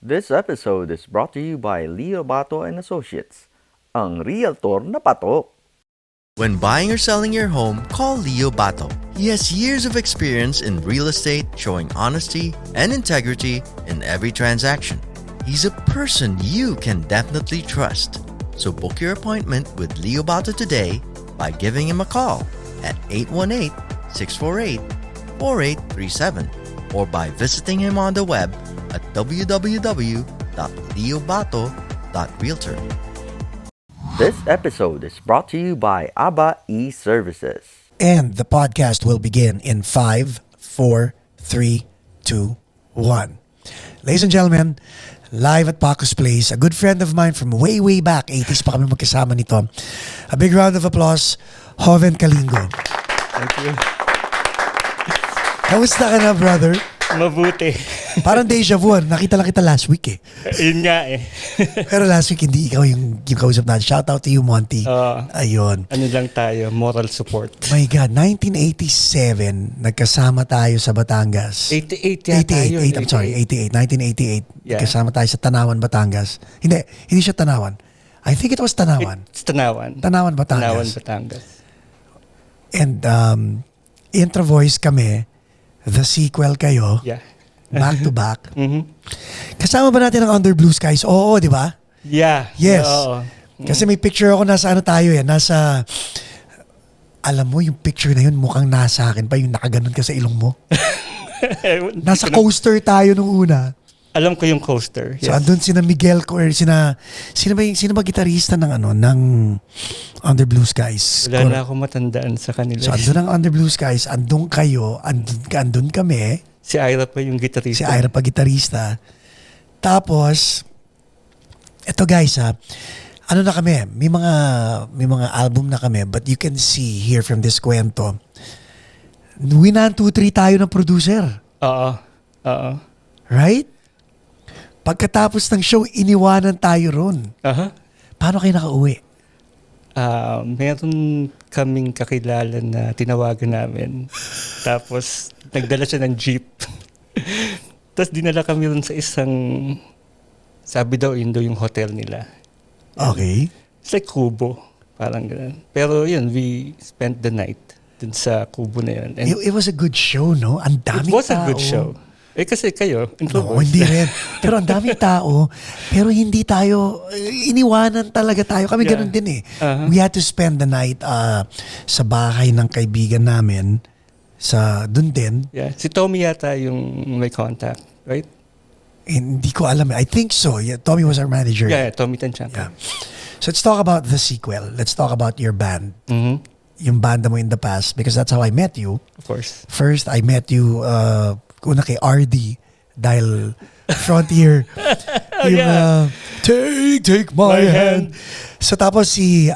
This episode is brought to you by Leo Bato and Associates, ang realtor na patok. When buying or selling your home, call Leo Bato. He has years of experience in real estate, showing honesty and integrity in every transaction. He's a person you can definitely trust. So book your appointment with Leo Bato today by giving him a call at 818-648-4837 or by visiting him on the web at www.leobato.realtor. This episode is brought to you by ABA E-Services. And the podcast will begin in 5, 4, 3, 2, 1. Ladies and gentlemen, live at Paco's Place, a good friend of mine from way, way back, 80s pa kami magkasama nito. A big round of applause, Joven Calingo. Thank you. Kamusta ka na, brother? Mabuti. Parang deja vu, nakita lang kita last week eh. Yun nga eh. Pero last week, hindi ikaw yung kausap natin. Shout out to you, Monty. Ayun. Ano lang tayo, moral support. My God, 1987, nagkasama tayo sa Batangas. 88 yata yun. 1988. Yeah. Kasama tayo sa Tanawan, Batangas. Hindi siya Tanawan. I think it was Tanawan. It's Tanawan. Tanawan, Batangas. Tanawan, Batangas. And intro voice kami, the sequel kayo, Yeah. back to back. Mm-hmm. Kasama ba natin ang Under Blue Skies? Oo, di ba? Yeah. Yes. Oo. Kasi may picture ako nasa ano tayo eh, nasa, alam mo yung picture na yun mukhang nasa akin pa, yung nakaganon ka sa ilong mo. Nasa coaster tayo nung una. Alam ko yung coaster. Yes. So andun sina Miguel ko or sino ba gitarista ng ng Under Blue Skies? Wala na ako matandaan sa kanila. So andun ang Under Blue Skies, andun kayo, andun kami. Si Ira pa yung gitarista. Si Ira pa gitarista. Tapos eto guys ano na kami, may mga album na kami, but you can see here from this kwento. Winan 2-3 tayo ng producer. Oo. Right? Pagkatapos ng show, iniwanan tayo ron. Aha. Paano kayo nakauwi? Meron kaming kakilala na tinawagan namin. Tapos, nagdala siya ng jeep. Tapos, dinala kami rin sa isang, sabi daw, yun daw yung hotel nila. Okay. It's like Kubo. Parang ganun. Pero yun, we spent the night dun sa Kubo na yun. And It was a good show, no? Ang daming tao. it was a good show. Eh kasi kayo, No, hindi rin. Pero ang daming tao, pero hindi tayo, iniwanan talaga tayo. Kami ganun din eh. Uh-huh. We had to spend the night sa bahay ng kaibigan namin, dun din. Yeah. Si Tommy yata yung may contact, right? Hindi ko alam. I think so. Yeah, Tommy was our manager. Yeah, Tommy Tanchan. Yeah. So let's talk about the sequel. Let's talk about your band. Mm-hmm. Yung banda mo in the past, because that's how I met you. Of course. First, I met you una kay RD dahil Frontier. Yung take my hand. So tapos si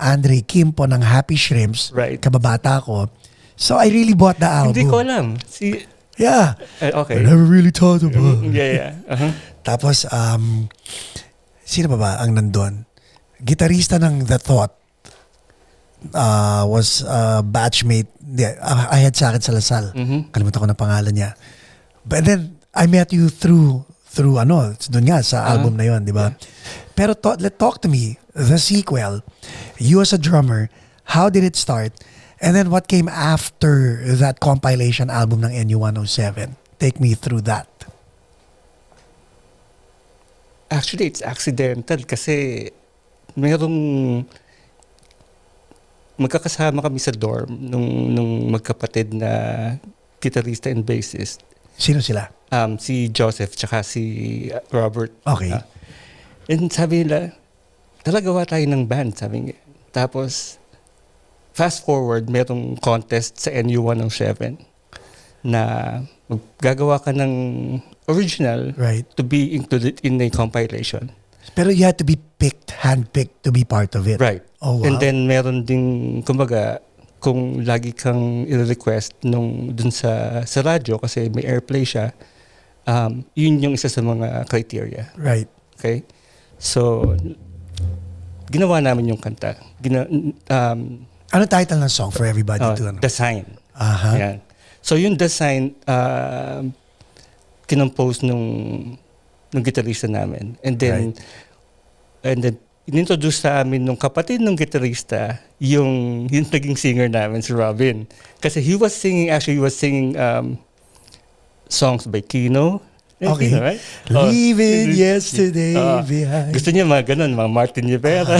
Andre Kimpo ng Happy Shrimps, Right. kababata ko. So I really bought the album. Hindi ko alam. Yeah. Okay. I never really thought about it. Yeah. Uh-huh. Tapos, sino ba ang nandun? Gitarista ng The Thought was batchmate. I had sa akin sa Lasal. Mm-hmm. Kalimutan ko na pangalan niya. But then, I met you through dun nga, sa album na yon, di ba? Yeah. Pero talk to me, the sequel, you as a drummer, how did it start? And then what came after that compilation album ng NU107? Take me through that. Actually, it's accidental kasi merong magkakasama kami sa dorm nung magkapatid na guitarista and bassist. Sino sila? Si Joseph tsaka si Robert. Okay. And sabi nila, talagawa tayo ng band, sabi niya. Tapos, fast forward, merong contest sa NU107 na gagawa ka ng original Right. to be included in a compilation. Pero you had to be handpicked to be part of it. Right. Oh, wow. And then meron ding, kumbaga, kung lagi kang i-request dun sa radyo kasi may airplay siya, yun yung isa sa mga criteria. Right. Okay? So, ginawa namin yung kanta. Ano title ng song for everybody to know? The Sign. Aha. Yan. So, yung The Sign, kinompose nung ng gitarista namin. And then inintroduce sa amin nung kapatid ng gitarista yung naging singer namin, si Robin. Kasi he was singing songs by Kino. Okay. Kino, right? Leaving yesterday behind. Gusto niya mga ganun, mga Martin Rivera.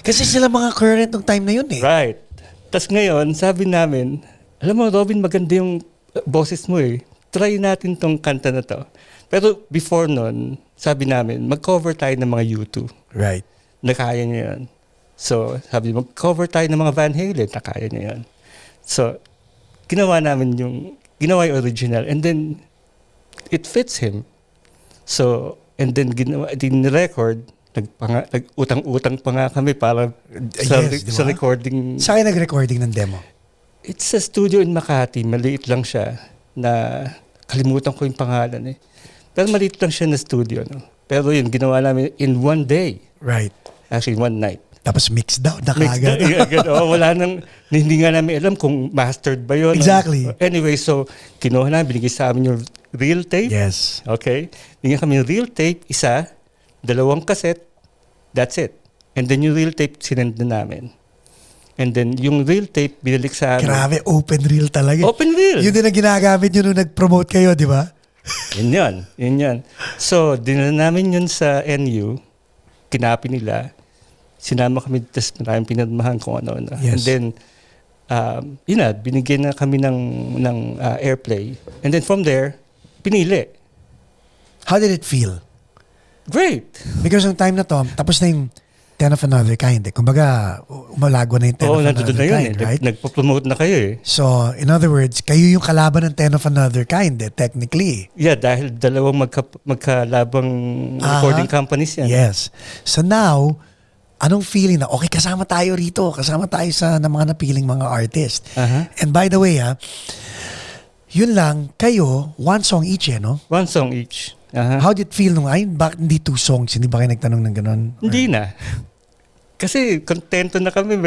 Kasi sila mga current ng time na yun eh. Right. Tapos ngayon, sabi namin, alam mo Robin, maganda yung boses mo eh. Try natin tong kanta na to. Pero before nun, sabi namin, mag-cover tayo ng mga U2. Right. Nakaya niya yun. So, sabi, mag-cover tayo ng mga Van Halen. Nakaya niya yun. So, ginawa yung original. And then, it fits him. So, and then, din-record. Nag-utang-utang pa nga kami para sa recording. Saan kayo nag-recording ng demo? It's a studio in Makati. Maliit lang siya. Na, kalimutan ko yung pangalan eh. Pero maliit lang siya na studio. No? Pero yun, ginawa namin in one day. Right. Actually, one night. Tapos mixed down na kagad. Wala nang, hindi nga namin alam kung mastered ba yun. Exactly. Anyway, so, kinuha namin, binigay sa amin yung reel tape. Yes. Okay? Binigyan kami yung reel tape, isa, 2 cassette, that's it. And then yung reel tape, sinend na namin. And then yung reel tape, binalik sa amin. Grabe, open reel talaga. Open reel. Yun din ang ginagamit nyo nung nag-promote kayo, di ba? Yun yan. So, dinala namin yun sa NU, kinapi nila, sinama kami, tapos maraming pinadmahan kung ano. Yes. And then, binigyan na kami ng airplay. And then from there, pinili. How did it feel? Great! Because yung time na to, tapos na yung 10 of Another Kind. Eh. Kumbaga, umalago na yung 10 of Another nandun na yun Kind, right? Nagpo-promote na kayo eh. So, in other words, kayo yung kalaban ng 10 of Another Kind, technically. Yeah, dahil dalawang magkalabang recording companies yan. Yes. So now, anong feeling na, okay, kasama tayo rito. Kasama tayo sa mga napiling mga artist. And by the way, yun lang, kayo, one song each no? One song each. How did it feel nung, bakit hindi 2 songs? Hindi ba kayo nagtanong ng ganun? Hindi na. Kasi kontento na kami,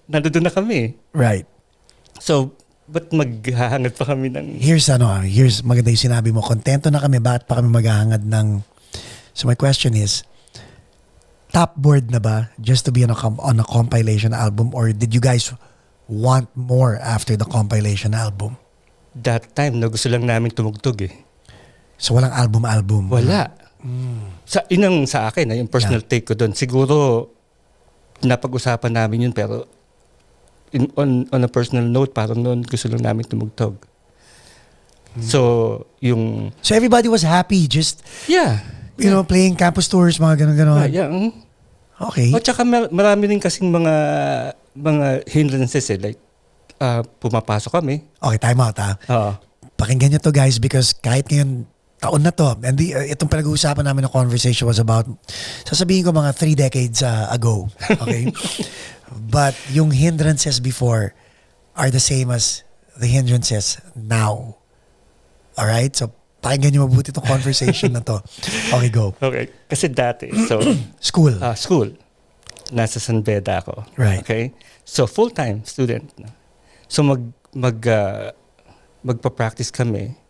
nandoon na kami. Right. So, ba't maghahangad pa kami ng... Here's maganda yung sinabi mo, kontento na kami, bakit pa kami maghahangad ng... So my question is, top board na ba just to be on a compilation album, or did you guys want more after the compilation album? That time, gusto lang namin tumugtog eh. So walang album-album? Wala. Inang sa akin, yung personal take ko doon, siguro napag-usapan namin yun, pero on a personal note, parang noon gusto lang namin tumugtog. So everybody was happy, just you know, playing campus tours, mga ganun-ganun. Okay. O tsaka marami rin kasing mga hindrances like pumapasok kami. Okay, time out Pakinggan nyo to guys, because kahit ngayon taon na to, and itong pinag-uusapan namin na conversation was about, sasabihin ko mga 3 decades ago. Okay? But yung hindrances before are the same as the hindrances now. Alright? So, pakinggan nyo mabuti itong conversation na to. Okay, go. Okay. Kasi dati, so... School. School. Nasa San Beda ako. Right. Okay? So, full-time student. So, magpa-practice kami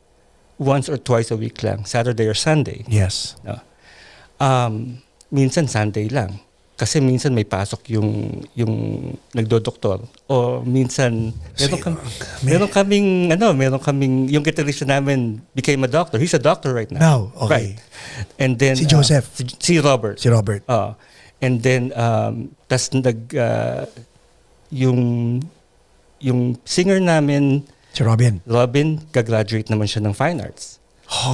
once or twice a week lang. Saturday or Sunday. Yes. No? Minsan Sunday lang. Kasi minsan may pasok yung nagdodoktor. O minsan, meron kaming, yung guitarista namin became a doctor. He's a doctor right now. Now, okay. Right. And then, Si Joseph. Si Robert. Si Robert. And then, tas yung singer namin, Si Robin, gagraduate naman siya ng Fine Arts.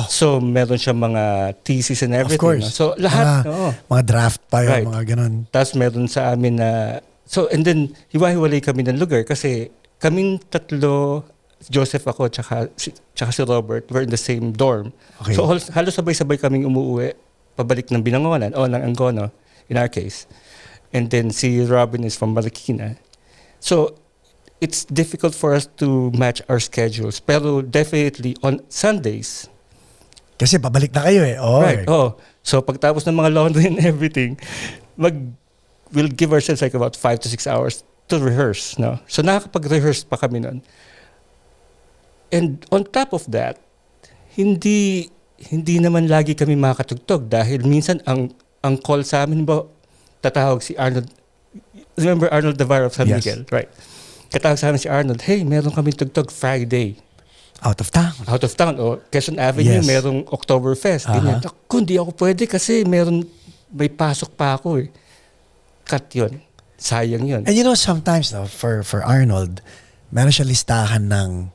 So, meron siya mga thesis and everything. Of course. No? So, lahat. Mga draft pa yun, Right. mga ganun. Tapos meron sa amin na... So, and then, hiwa-hiwalay kami ng lugar kasi kaming tatlo, Joseph ako, tsaka si Robert, we're in the same dorm. Okay. So, halos sabay-sabay kaming umuwi, pabalik ng Binangonan, o ng Angono, in our case. And then, si Robin is from Marikina. So, it's difficult for us to match our schedules. Pero definitely, on Sundays... Kasi pabalik na kayo Right. So pagtapos ng mga laundry and everything, we'll give ourselves like about 5 to 6 hours to rehearse. No? So nakakapag-rehearse pa kami nun. And on top of that, hindi hindi naman lagi kami makatugtog dahil minsan ang call sa amin ba tatawag si Arnold. Remember Arnold Navarro of San Yes. Miguel, right? Katawag sa amin si Arnold, hey, meron kami tugtog Friday. Out of town. Out of town. O Quezon Avenue, Yes. merong Oktoberfest. Ganyan. Ako, hindi ako pwede kasi may pasok pa ako eh. Cut yun. Sayang yun. And you know, sometimes no, for Arnold, meron siya listahan ng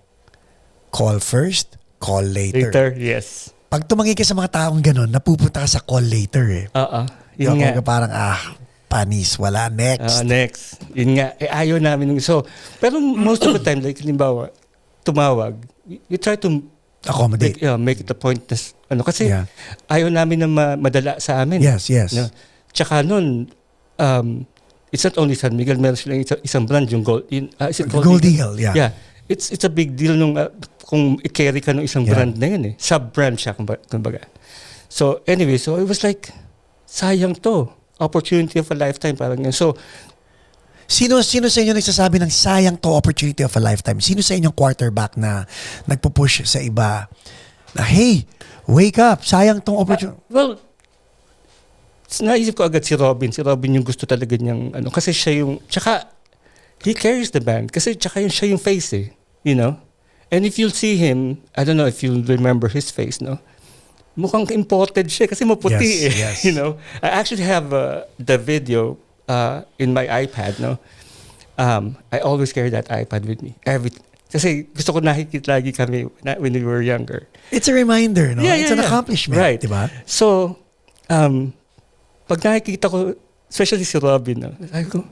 call first, call later. Later, yes. Pag tumangi ka sa mga taong ganun, napupunta ka sa call later eh. Yun nga. Kaya parang, panis, wala, next. Next. Yun nga. Ayaw namin. So, pero most of the time, like, halimbawa, tumawag, we try to Accommodate. make it a point na, kasi Yeah. ayaw namin na madala sa amin. Yes, yes. No? Tsaka nun, it's not only San Miguel, meron silang isang brand, yung Gold, is it Gold Eagle, yeah. Yeah. It's a big deal nung kung i-carry ka ng isang Yeah. brand na yun eh. Sub-brand siya, kumbaga. So anyway, so it was like, sayang to. Opportunity of a lifetime, parang yun. So, Sino sa inyo nagsasabi ng sayang to, opportunity of a lifetime? Sino sa inyong quarterback na nagpo-push sa iba na, hey, wake up, sayang tong opportunity? well, naisip ko agad si Robin. Si Robin yung gusto talaga niyang, kasi siya yung, tsaka, he carries the band. Kasi tsaka siya yung face eh. You know? And if you'll see him, I don't know if you'll remember his face, no? Mukhang imported siya kasi maputi Yes, eh. yes. You know? I actually have the video in my iPad, no? I always carry that iPad with me. Kasi gusto ko nakikita lagi kami when we were younger. It's a reminder, no? Yeah, It's an yeah. accomplishment, Right. di ba? So, pag nakikita ko, especially si Robin, no? Sabi ko,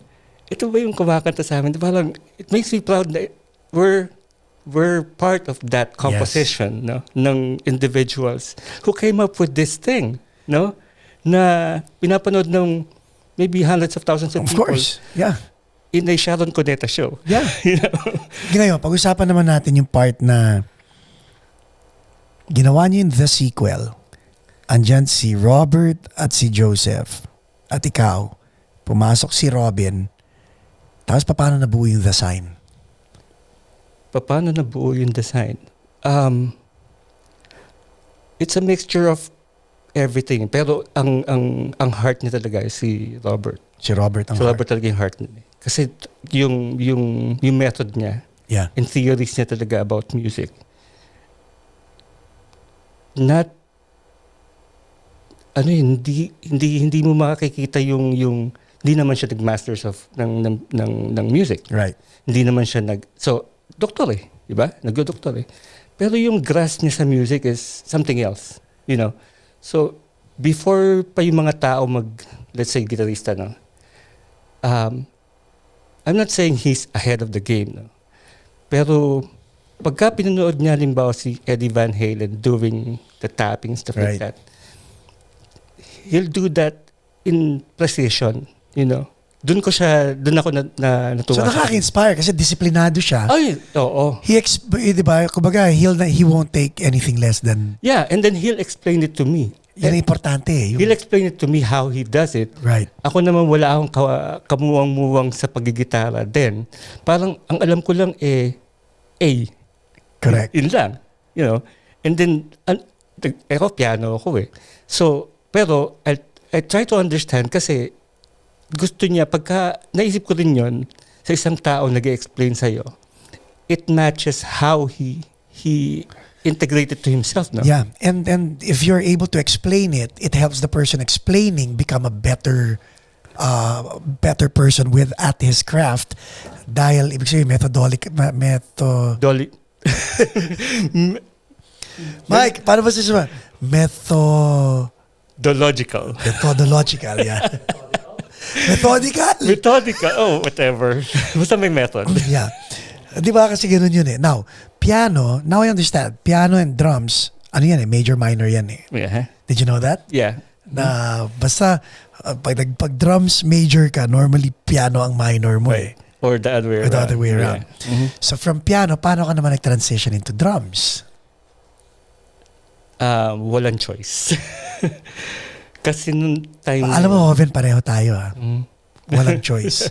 ito ba yung kumakanta sa amin? Parang, it makes me proud na we're part of that composition, no, ng individuals who came up with this thing, no, na pinapanood ng maybe hundreds of thousands of people. Of course, yeah. In a Sharon Cuneta show. Yeah. You know? Ngayon, pag-usapan naman natin yung part na ginawa niyo yung The Sequel. Andyan si Robert at si Joseph. At ikaw, pumasok si Robin. Tapos paano nabuo yung The Sign? Paano nabuo yung design? It's a mixture of everything. Pero ang heart niya talaga is si Robert. Si Robert ang Si Robert talaga yung heart niya. Kasi yung method niya, Yeah. and theories niya talaga about music. Not hindi mo makikita yung hindi naman siya nag-masters of ng music. Right. Hindi naman siya doktor eh, di ba? Nagdo-doktor eh. Pero yung grasp niya sa music is something else, you know. So before pa yung mga tao let's say gitarista, no. I'm not saying he's ahead of the game, no. Pero pagka pinanood niya halimbawa si Eddie Van Halen doing the tapping, stuff like Right. that, he'll do that in precision, you know. Doon ako natuwa. So nakaka-inspire kasi disiplinado siya. Ay, oo. Di ba, kumbaga, he won't take anything less than, Yeah, and then he'll explain it to me. yan ang importante eh. He'll explain it to me how he does it. Right. Ako naman wala akong kamuwang-muwang sa pagigitara. Then, parang ang alam ko lang A. Correct. Yun lang. You know? And then, piano ako eh. So, pero I try to understand kasi gusto niya, pagka naisip ko rin yun sa isang tao nag-explain sa'yo, it matches how he integrated to himself, no? Yeah, and if you're able to explain it, it helps the person explaining become a better person at his craft dahil ibig sabihin Dolly. Mike, paano ba siya? Methodological. Methodological, yeah. Methodical. Oh, whatever. Basta may method. Yeah. Di ba kasi ganun yun eh. Now I understand. Piano and drums, yan eh, major minor yan eh. Yeah. Did you know that? Yeah. Na basta pag drums major ka, normally piano ang minor mo eh. Or the other way Or around. the other way around. Yeah. Mhm. So from piano, paano ka naman nag-transition into drums? Walang choice. Kasi nung time... Alam mo, Joven, pareho tayo ha. Mm. Walang choice.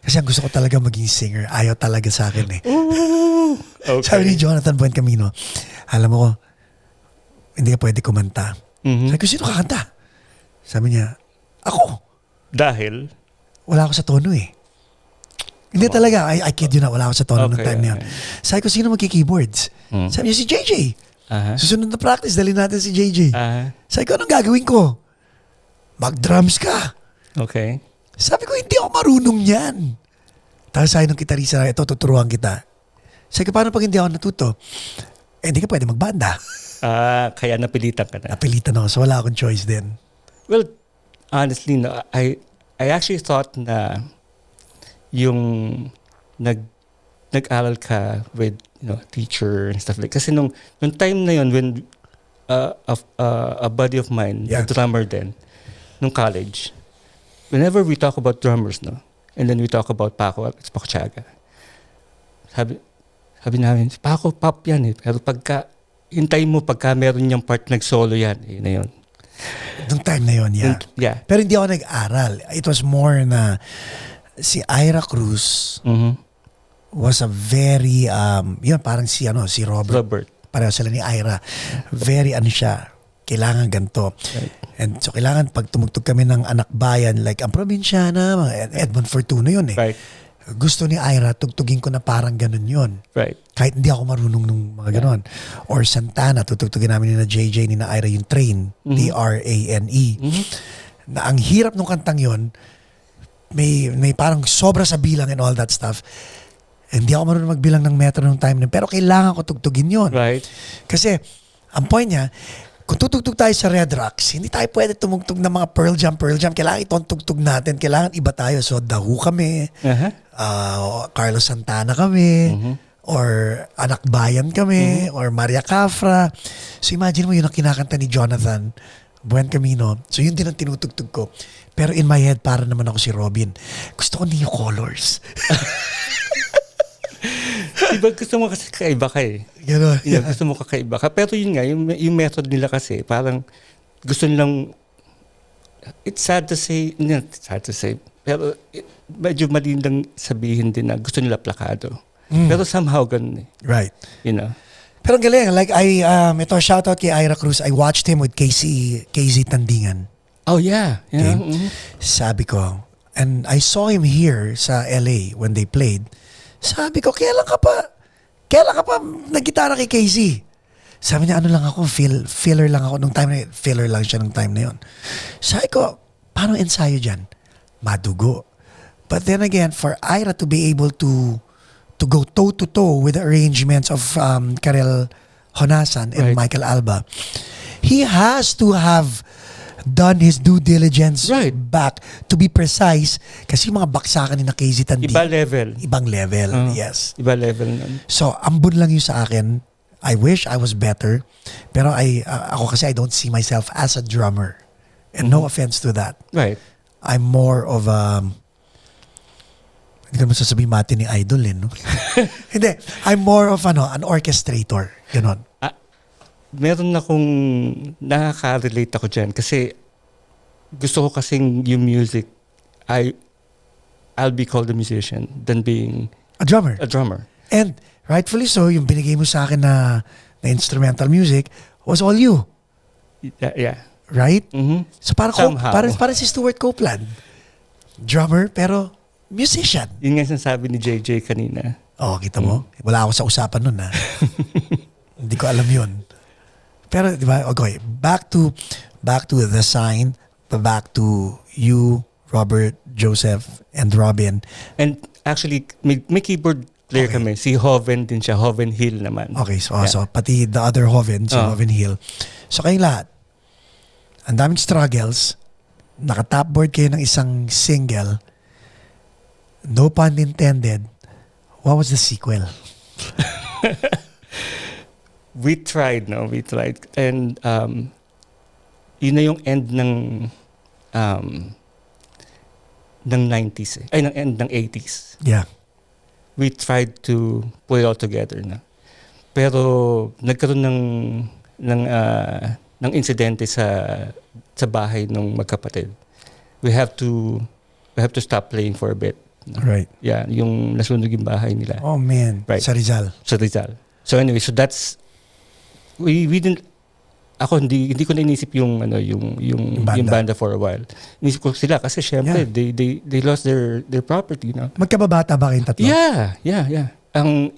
Kasi ang gusto ko talaga maging singer. Ayaw talaga sa akin eh. Ooh, okay. Sabi ni Jonathan Buencamino, alam mo, hindi ka pwede kumanta. Mhm. Sabi ko, sino kakanta? Sabi niya, ako. Dahil? Wala ako sa tono eh. Hindi talaga, I kid you na, wala ako sa tono ng Okay, time na yun. Sabi ko, sino magki-keyboards? Sabi niya, si JJ. Aha. Susunod na practice, dali natin si JJ. Aha. Sabi ko, anong gagawin ko? Mag-drums ka. Okay. Sabi ko, hindi ako marunong yan. Tapos sabi ng gitarista, ito, tuturuan kita. Sabi ko, paano pag hindi ako natuto? Hindi ka pwede magbanda. Kaya napilitan ka na. Napilitan ako, so wala akong choice din. Well, honestly, no, I actually thought na yung nag-aral ka with teacher and stuff like. Kasi nung time na yun when a buddy of mine, Yeah. a drummer din, nung college, whenever we talk about drummers, no, and then we talk about Paco Arespacochaga, sabi namin, Paco, pop yan eh. Pero hintayin mo pagka meron niyang part nag-solo yan, yun na yun. Nung time na yun, yeah. Yeah. Pero hindi ako nag-aral. It was more na si Ira Cruz was a very, yun, parang si Robert. Pareho sila ni Ira. Very siya, kailangan ganito. Right. And so kailangan pag tumugtog kami ng anak bayan, like ang probinsyana, mga Edmond Fortuno yun eh. Right. Gusto ni Ira, tugtugin ko na parang ganun yun. Right. Kahit hindi ako marunong nung mga ganun. Or Santana, tutugtugin namin ni na JJ, ni na Ira yung Train, Trane. Na ang hirap nung kantang yun, may parang sobra sa bilang and all that stuff. Hindi ako marunong magbilang ng metro nung time na, pero kailangan ko tugtugin yun. Right. Kasi, ang point niya, kung tutugtog tayo sa Red Rocks, hindi tayo pwede tumugtog ng mga Pearl Jam. Kailangan itong tugtog natin. Kailangan iba tayo. So, The Who kami, Carlos Santana kami, or Anak Bayan kami, or Maria Cafra. So, imagine mo yun ang kinakanta ni Jonathan Buen Camino. So, yun din ang tinutugtog ko. Pero in my head, para naman ako si Robin. Gusto ko Neo Colors. Diba gusto mo kasi kakaiba ka eh. Gano'n. Yeah, gusto mo kakaiba ka. Pero yun nga, yung method nila kasi, parang gusto nilang, it's sad to say, pero medyo mali lang sabihin din na gusto nila plakado. Pero somehow ganun eh. Right. You know? Pero ang galing. Like, ito, shoutout kay Ira Cruz. I watched him with KZ Tandingan. Oh yeah. Yeah. Okay. Sabi ko, and I saw him here sa LA when they played. Sabi ko, kailan ka pa nag-gitara kay KZ? Sabi niya, ano lang ako, filler lang ako nung time na yun. Filler lang siya nung time na yun. Sabi ko, paano ensayo dyan? Madugo. But then again, for Ira to be able to go toe-to-toe with the arrangements of Karel Honasan and Right. Michael Alba, he has to have done his due diligence Right. back to be precise kasi yung mga baksakan ni na KZ Tandi. Ibang level, yes. Iba level nun. So, ambon lang yun sa akin. I wish I was better. Pero ako kasi I don't see myself as a drummer. And no offense to that. Right. I'm more of hindi ko naman sasabihin mati ni Idol no? Hindi. I'm more of an orchestrator. Ganon. Meron akong nakaka-relate ako dyan kasi gusto ko kasing yung music, I'll be called a musician than being A drummer. a drummer. And rightfully so, yung binigay mo sa akin na instrumental music was all you. Yeah. Right? Mhm. So parang Somehow. parang si Stuart Copeland. Drummer pero musician. Yun nga sinasabi ni JJ kanina. Oh, kita mo? Wala ako sa usapan nun Hindi ko alam yun. Pero di ba, okay, back to The Sign, back to you, Robert, Joseph, and Robin. And actually, may keyboard player Okay. kami. Si Joven din siya. Joven Hill naman. Okay, so, Yeah. so pati the other Joven, si Joven Hill. So kayong lahat, ang daming struggles, naka-topboard kayo ng isang single, no pun intended, what was the sequel? We tried. And yun na yung end ng 90s eh. Ay, ng end ng 80s. Yeah. We tried to put it all together na. Pero nagkaroon ng insidente sa bahay ng magkapatid. We have to stop playing for a bit. Right. Yeah, yung nasunog yung bahay nila Oh man, Right. sa Rizal. sa Rizal. So anyway, so that's we didn't ako hindi ko na inisip yung yung banda for a while. Inisip ko sila kasi syempre they lost their property, no. Magkababata ba kayong tatlo? Yeah. Ang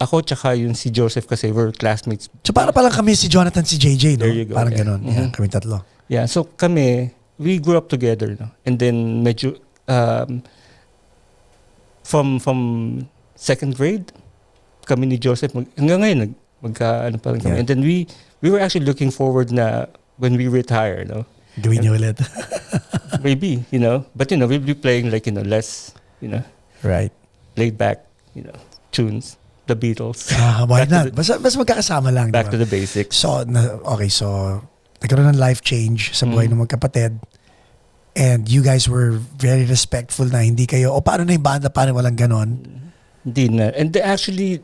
ako tsaka yung si Joseph kasi we're classmates. So para palang kami si Jonathan, si JJ, no? There you go, Parang yeah. ganun. Yeah, kami tatlo. Yeah, so kami we grew up together, no. And then medyo from second grade kami ni Joseph hanggang ngayon ano pa rin kami. Yeah. And then we were actually looking forward na when we retire, no. Gawin niyo ulit. Maybe, but we'll be playing like, less, Right. laid back, tunes, the Beatles. Why Back to not? Basta magkakasama lang. Back diba? to the basics. So nagkaroon ng life change sa buhay ng magkapatid. And you guys were very respectful na hindi kayo, paano na yung banda, paano walang ganon? Hindi na. And actually,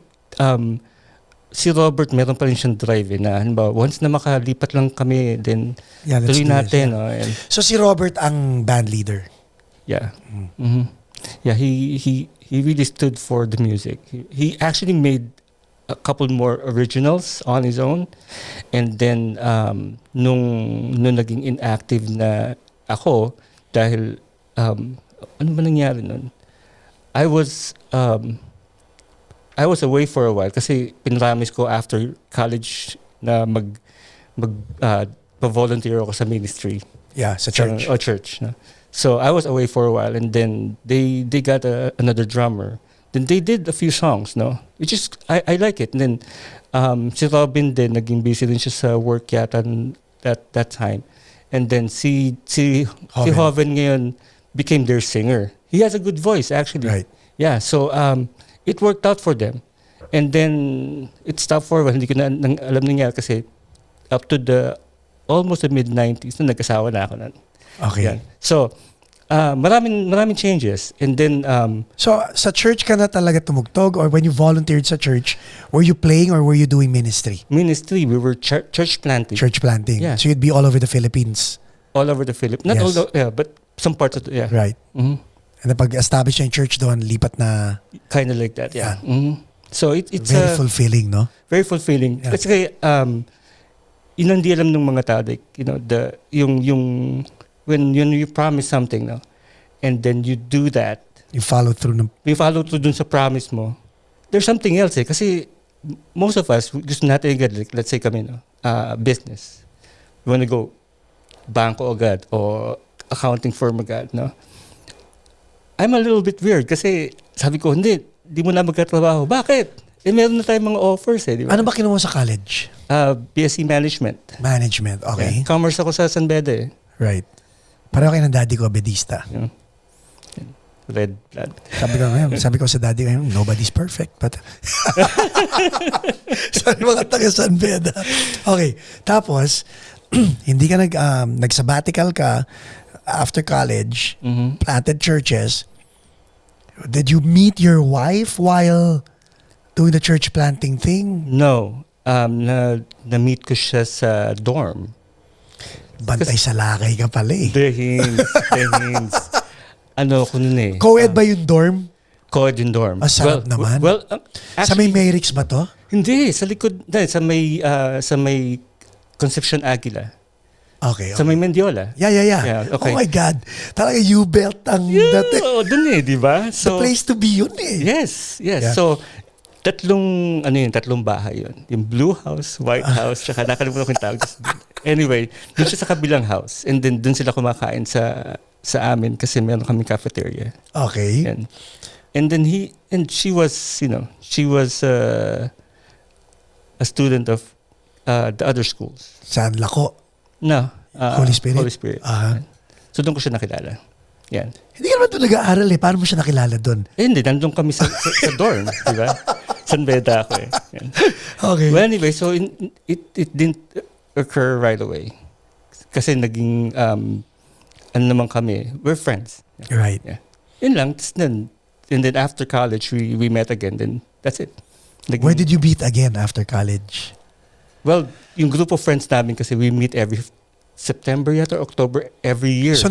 si Robert, meron pa rin siyang drive na, halimbawa, once na makalipat lang kami, then Let's tuloy do natin. this, yeah. And, So si Robert ang band leader. yeah. Mm-hmm. Yeah, he really stood for the music. He actually made a couple more originals on his own. And then, nung naging inactive na ako, dahil, ano ba nangyari nun? I was away for a while kasi pinramis ko after college na pa-volunteer ako sa ministry. Yeah, sa church. Church. No? So I was away for a while, and then they got another drummer. Then they did a few songs, no? Which is, I like it. And then si Robin din, naging busy din siya sa work yata that time. And then si Joven ngayon became their singer. He has a good voice, actually. Right. Yeah, so it worked out for them. And then it stopped for a while. Hindi ko na alam nangyari kasi up to almost the mid-90s na nag-asawa na ako nun. Okay. Yan. So, maraming changes. And then, So sa church ka na talaga tumugtog, or when you volunteered sa church, were you playing or were you doing ministry? ministry, we were church planting. Church planting. Yeah. So you'd be all over the Philippines. All over the Philippines. Not Yes. all, but some parts of yeah. Right. Mhm. And then pag-establish na yung church doon, lipat na. Kind of like that, yeah. Mhm. So it's Very fulfilling, no? very fulfilling. Yeah. Kasi yun ang di alam ng mga tao, like, yung when you promise something, no, and then you do that, You follow through ng. we follow through dun sa promise mo. There's something else, kasi most of us gusto natin agad, like, let's say kami, no, business. We want to go banko agad or accounting firm agad, no. I'm a little bit weird kasi sabi ko, di mo na magkatrabaho. Bakit? Meron na tayong mga offers, di ba? Ano ba kinuha mo sa college? BSc Management. Management, okay. Yeah. Commerce ako sa San Bede. Right. Pareho kayo ng daddy ko, bedista. Yeah. Red blood. Sabi ko sa daddy ko, nobody's perfect. But sabi mga taga San Beda. Okay. Tapos, hindi ka nag-sabbatical ka after college, planted churches. Did you meet your wife while doing the church planting thing? No. Na-meet ko siya sa dorm. Bantay sa lakay ka pala eh. The Hinds. Ano ko nun eh. Co-ed ba yung dorm? Co-ed yung dorm. Sarap naman. Well, Sa may Mayrix ba to? hindi. Sa likod, sa may Concepcion Aguila. Okay. Sa may Mendiola. Yeah. Yeah, okay. Oh my God. Talaga U-belt ang dati. Dun di ba? The place to be yun eh. Yes. Yeah. So, tatlong bahay yun. Yung Blue House, White House, tsaka nakalimutan ko yung tawag. Anyway, dun siya sa kabilang house. And then dun sila kumakain sa amin kasi meron kaming cafeteria. Okay. Yan. And then she was, she was a student of the other schools. Saan lako? No. Holy Spirit? Holy Spirit. Aha. So doon ko siya nakilala. Yan. Hindi ka naman ito nag-aaral eh. Paano mo siya nakilala doon? Hindi, nandun kami sa dorm, di ba? San Beda ako eh. Yan. Okay. Well, anyway, so it didn't occur right away. Kasi naging, ano naman kami, we're friends. Right. Yeah. Yun lang. And then after college, we met again. Then that's it. Where did you meet again after college? Well, yung group of friends namin kasi we meet every September yata or October every year. So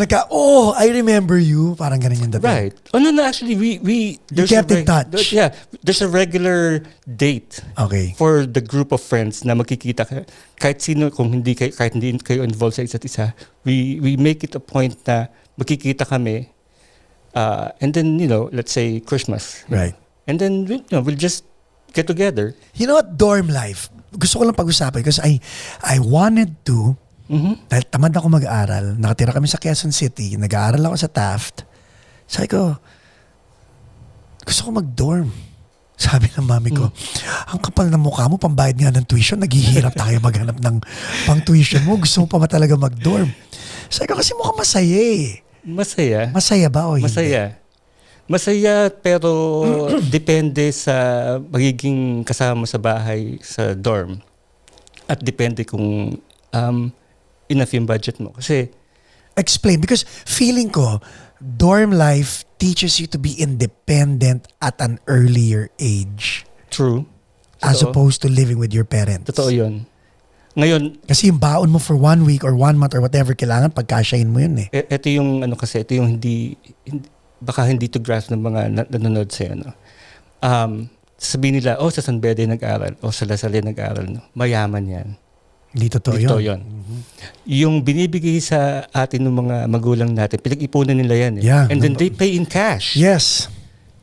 I remember you. Parang ganun yung dating. Right. Oh no, actually we there's kept in touch. Yeah, there's a regular date Okay. for the group of friends na magkikita ka. Kahit sino, kahit hindi kayo involved sa isa't isa, we make it a point na magkikita kami, and then let's say Christmas. Right. And then we'll just get together. You know what? Dorm life. Gusto ko lang pag-usapan because I wanted to, dahil tamad ako mag-aral, nakatira kami sa Quezon City, nag-aaral ako sa Taft. Sabi ko, gusto ko mag-dorm. Sabi ng mami ko, ang kapal ng mukha mo, pambayad nga ng tuition, naghihirap tayo maghanap ng pang-tuition mo. Gusto mo pa ba talaga mag-dorm? Sabi ko, kasi mukhang masaya eh. Masaya. Masaya ba o hindi? Masaya. Masaya, pero depende sa magiging kasama mo sa bahay sa dorm. At depende kung enough yung budget mo. Kasi Explain, because feeling ko, dorm life teaches you to be independent at an earlier age true. as Totoo. opposed to living with your parents. Totoo yun. Ngayon, Kasi yung baon mo for 1 week or 1 month or whatever, kailangan pagkasyahin mo yun eh. ito yung ito yung baka hindi to grasp ng mga nanonood sa'yo. No? Sabihin nila, sa San Bede nag-aral, sa La Salle nag-aral. No? Mayaman yan. Hindi totoo Dito yun. yun. Yung binibigay sa atin ng mga magulang natin, pinag-ipunan nila yan. Eh. Yeah. And then they pay in cash. Yes.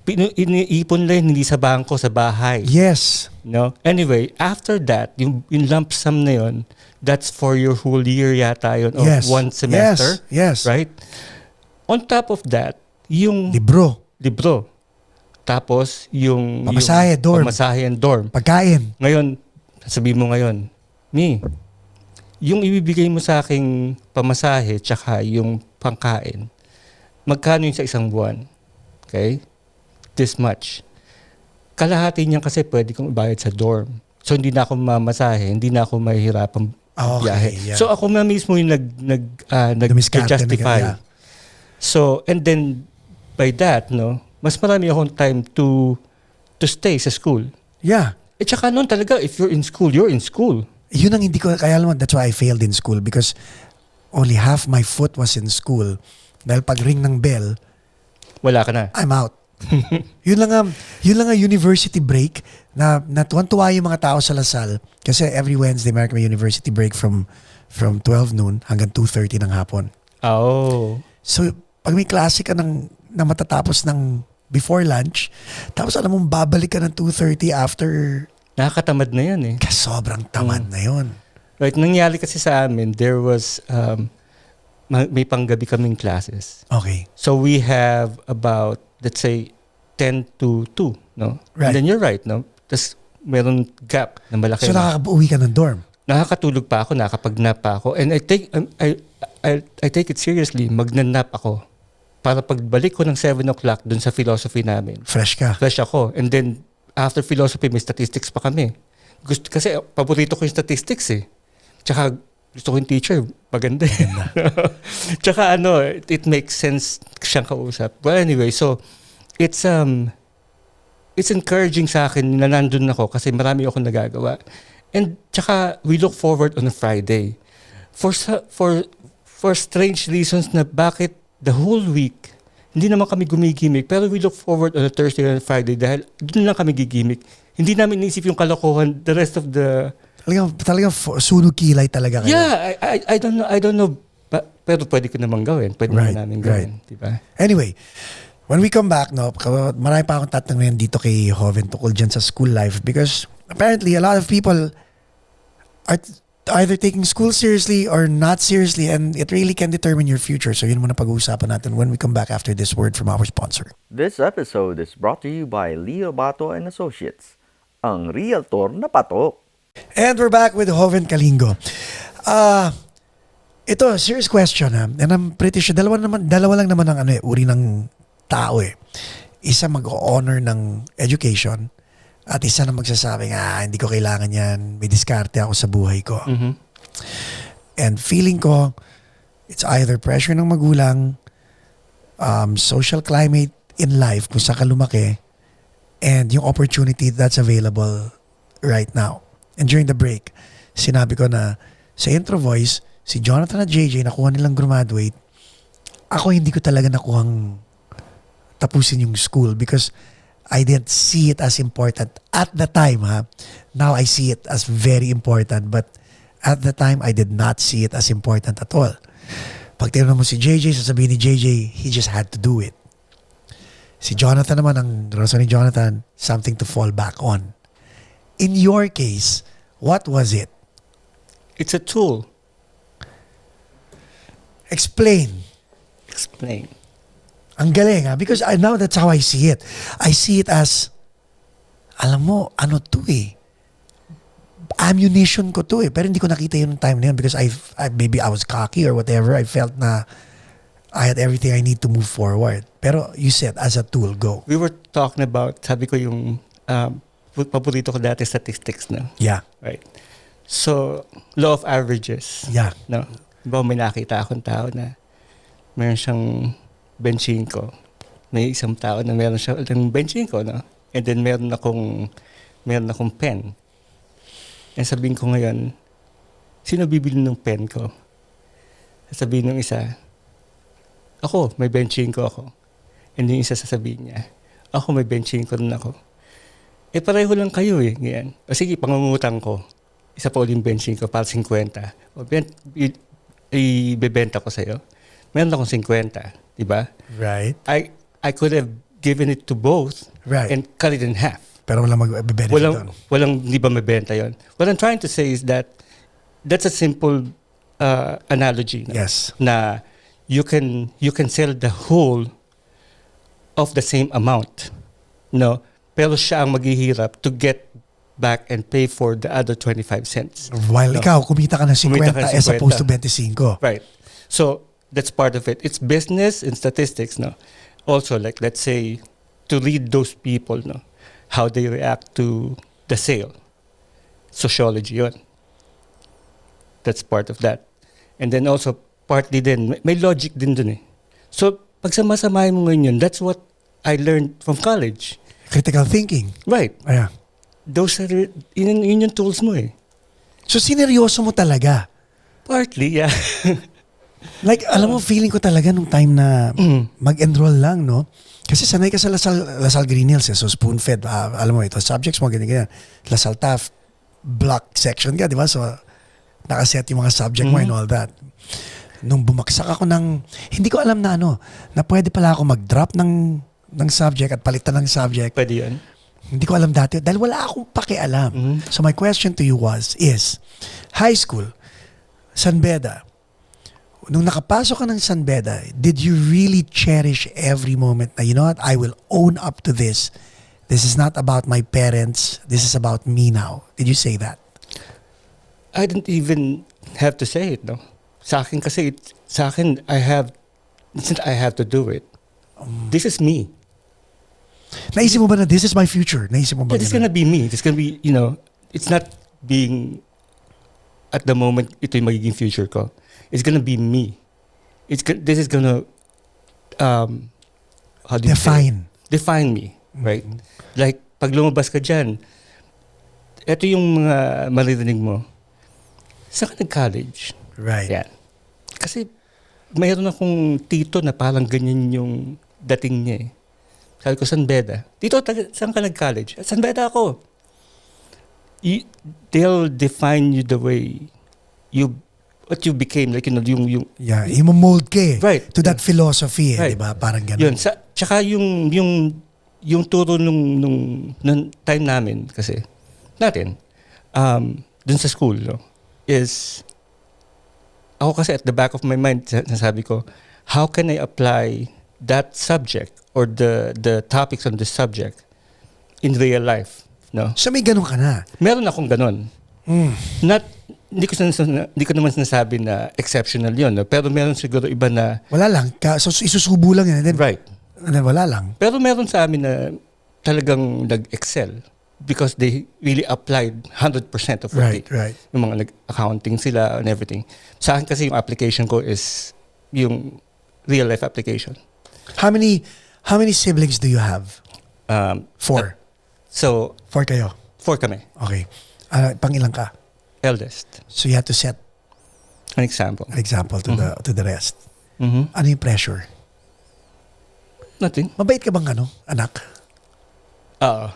Iniipon nila yan, hindi sa bangko, sa bahay. Yes. No? Anyway, after that, yung lump sum na yun, that's for your whole year yata yun, or Yes. one semester. Yes. Right? On top of that, yung Libro. Tapos, yung Pamasahe, dorm. Pamasahe and dorm. Pagkain. Ngayon, sabihin mo ngayon, yung ibibigay mo sa aking pamasahe tsaka yung pangkain, magkano yun sa isang buwan? Okay? This much. Kalahati niyan kasi pwede kong ibayad sa dorm. So, hindi na ako mamasahe, hindi na ako mahihirapang biyahe. Yeah. So, ako na mismo yung Dumiskarte nag-justify. yeah. So, and then, by that, mas marami akong time to stay sa school. Yeah. Tsaka noon talaga, if you're in school, you're in school. Yun ang hindi ko, kaya alam mo, that's why I failed in school because only half my foot was in school. Dahil pag ring ng bell, Wala ka na. I'm out. yun lang ang university break na tuwan-tuwa yung mga tao sa Lasal. Kasi every Wednesday, meron kami university break from 12 noon hanggang 2:30 ng hapon. Oh. So, pag may klase ka na matatapos ng before lunch, tapos alam mong babalik ka ng 2:30 after, Nakakatamad na yan eh. sobrang tamad na yun. Right, nangyari kasi sa amin, there was, may panggabi kaming classes. Okay. So we have about, let's say, 10 to 2, no? Right. And then you're right, no? Tapos meron gap na malaki. So, nakaka-uwi ka ng dorm. Nakakatulog pa ako, nakakapag-nap pa ako. And I take it seriously, mag-nap ako. Para pagbalik ko ng 7 o'clock dun sa philosophy namin, Fresh ka. fresh ako. And then, after philosophy, may statistics pa kami. Kasi paborito ko yung statistics eh. Tsaka gusto ko yung teacher, maganda. Tsaka it makes sense siyang kausap. Well, anyway, so it's encouraging sa akin na nandun ako kasi marami akong nagagawa. And tsaka we look forward on a Friday. For strange reasons na bakit the whole week hindi naman kami gumigimik, pero we look forward on a Thursday and a Friday dahil doon lang kami gigimik. Hindi namin inisip yung kalokohan the rest of the... Talagang sunog kilay talaga kayo. Yeah, I don't know. Pero pwede ko naman gawin. Pwede naman namin gawin. Diba? Anyway, when we come back, marami pa akong tatanungin dito kay Joven tukol dyan sa school life because apparently a lot of people are either taking school seriously or not seriously and it really can determine your future. So yun muna pag-uusapan natin when we come back after this word from our sponsor. This episode is brought to you by Leo Bato and Associates, ang realtor na patok. And we're back with Joven Calingo. Ito, serious question and I'm pretty sure dalawa lang naman ang uri ng tao eh. Isa mag-honor ng education at isa na magsasabing, hindi ko kailangan yan. May diskarte ako sa buhay ko. Mm-hmm. And feeling ko, it's either pressure ng magulang, social climate in life kung saan ka lumaki, and yung opportunity that's available right now. And during the break, sinabi ko na sa intro voice, si Jonathan at JJ, nakuha nilang graduate. Ako hindi ko talaga nakuhang tapusin yung school because I didn't see it as important at the time. Now I see it as very important, but at the time I did not see it as important at all. Pag tinanong mo si JJ, sasabihin ni JJ, he just had to do it. Si Jonathan naman, ang rason ni Jonathan, something to fall back on. In your case, what was it? It's a tool. Explain. Explain. Ang galing because now that's how I see it. I see it as, alam mo, ano to ammunition ko to pero hindi ko nakita yun time na yun because maybe I was cocky or whatever. I felt na I had everything I need to move forward. Pero you said, as a tool, go. We were talking about, sabi ko yung, paborito ko dati statistics na. Yeah. Right. So, law of averages. Yeah. No? Diba may nakita akong tao na meron siyang benching ko. May isang tao na meron siyang benching ko, no? And then meron akong pen. And sabihin ko ngayon, sino bibili ng pen ko? Sabihin ng isa, ako, may benching ko ako. And yung isa sasabihin niya, ako, may benching ko rin ako. Pareho lang kayo Ganyan. O sige, pangungutang ko. Isa pa ulit benching ko para 50. O ibebenta ko sa'yo. Meron akong 50. Diba? Right. I could have given it to both and cut it in half. Pero walang mag-benefit doon. Walang di ba mabenta yon. What I'm trying to say is that that's a simple analogy. No? Yes. Na you can sell the whole of the same amount. No? Pero siya ang maghihirap to get back and pay for the other 25 cents. While ikaw, kumita ka ng 50 as opposed to 25. Right. So, that's part of it. It's business and statistics, no? Also, like, let's say, to read those people, no? How they react to the sale. Sociology yun. That's part of that. And then also, partly din, may logic din dun So, pag sama-samahin mo ngayon yun, that's what I learned from college. Critical thinking. Right. Yeah. Those are, yun yung tools mo So, sineryoso mo talaga? Partly, yeah. Like, alam mo, feeling ko talaga nung time na mag-enroll lang, no? Kasi sanay ka sa Lasal Green Hills, so spoon-fed. Alam mo, ito, subjects mo, ganyan. Lasal Taft, block section ka, di ba? So, nakaset yung mga subject mo and all that. Nung bumaksak ako hindi ko alam na na pwede pala ako mag-drop ng subject at palitan ng subject. Pwede yun. Hindi ko alam dati dahil wala akong pakialam. So my question to you is, high school, San Beda, nung nakapasok ka ng San Beda, did you really cherish every moment na, you know what, I will own up to this. This is not about my parents. This is about me now. Did you say that? I didn't even have to say it, no? Sa akin kasi, I have to do it. This is me. Naisip mo ba na this is my future? Naisip mo ba? It's gonna be me. It's gonna be, it's not being at the moment ito yung magiging future ko. It's gonna be me. This is gonna how do you define me, right? Like pag lumabas ka diyan, ito yung mga maririnig mo. Saan ka nag-college? Right. Yan. Kasi mayroon akong tito na parang ganyan yung dating niya Sabi ko, San Beda. Tito, saan ka nag-college? San Beda ako. They'll define you the way what you became, like, yung yeah, i-mold ka right, to that philosophy, right. Di ba? Parang ganun. Yun, tsaka yung turo nung time namin kasi, natin, dun sa school, is, ako kasi at the back of my mind, nasabi ko, how can I apply that subject or the topics on this subject in real life, no? So may ganun ka na? Meron akong ganun. Hindi ko naman sinasabi na exceptional yun, no? Pero meron siguro iba na... Wala lang. So isusubo lang yan. And then, right. And then wala lang. Pero meron sa amin na talagang nag-excel because they really applied 100% of what right. Yung mga nag-accounting sila and everything. Sa akin kasi yung application ko is yung real life application. How many siblings do you have? 4. So 4 kayo? 4 kami. Okay. Pang ilang ka? Eldest. So you had to set An example. An example to the rest. Mhm. Ano yung pressure? Nothing. Mabait ka bang anak? Oo.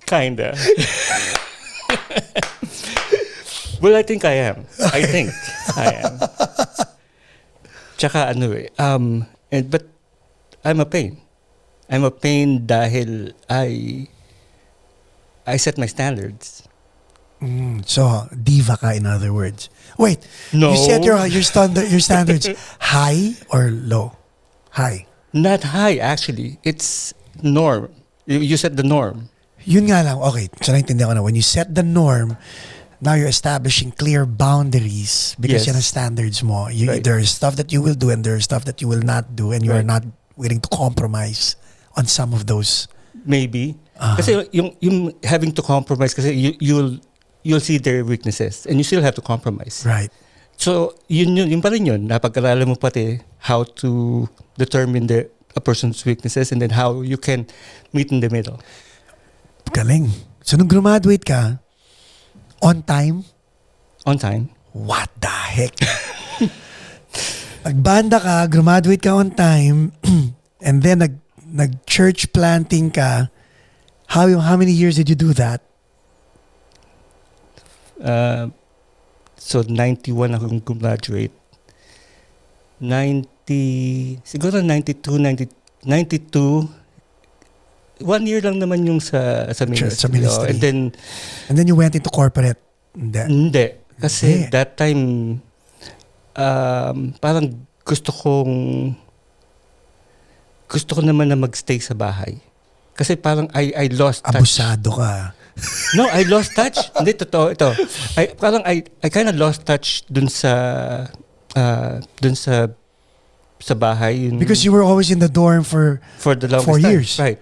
Kinda. Well, I think I am. I am. Tsaka but I'm a pain. I'm a pain dahil I set my standards. So, diva ka, in other words. Wait, No. you set your standards high or low? High. Not high, actually. It's norm. You set the norm. Yun nga lang, okay, so naintindihan ko na. When you set the norm, now you're establishing clear boundaries because Yes. yan ang standards mo. Right. There is stuff that you will do and there is stuff that you will not do and you are Right. not willing to compromise on some of those. Maybe. Kasi yung having to compromise kasi you'll see their weaknesses and you still have to compromise. Right. So, yun pa rin yun. Napag-aralan mo pati how to determine a person's weaknesses and then how you can meet in the middle. Galing. So, nung graduate ka, on time, On time. what the heck? Nagbanda ka, graduate ka on time, and then nag-church planting ka. How many years did you do that? So, 91 akong graduate. 92, 92. 1 year lang naman yung sa ministry. Sa ministry. And And then you went into corporate. hindi. Kasi Hindi. that time, parang gusto ko naman na magstay sa bahay. Kasi parang I lost touch. Abusado ka. No, I lost touch. Hindi, totoo. Ito. I kind of lost touch dun sa bahay. Because you were always in the dorm for for the longest 4 time. years. Right.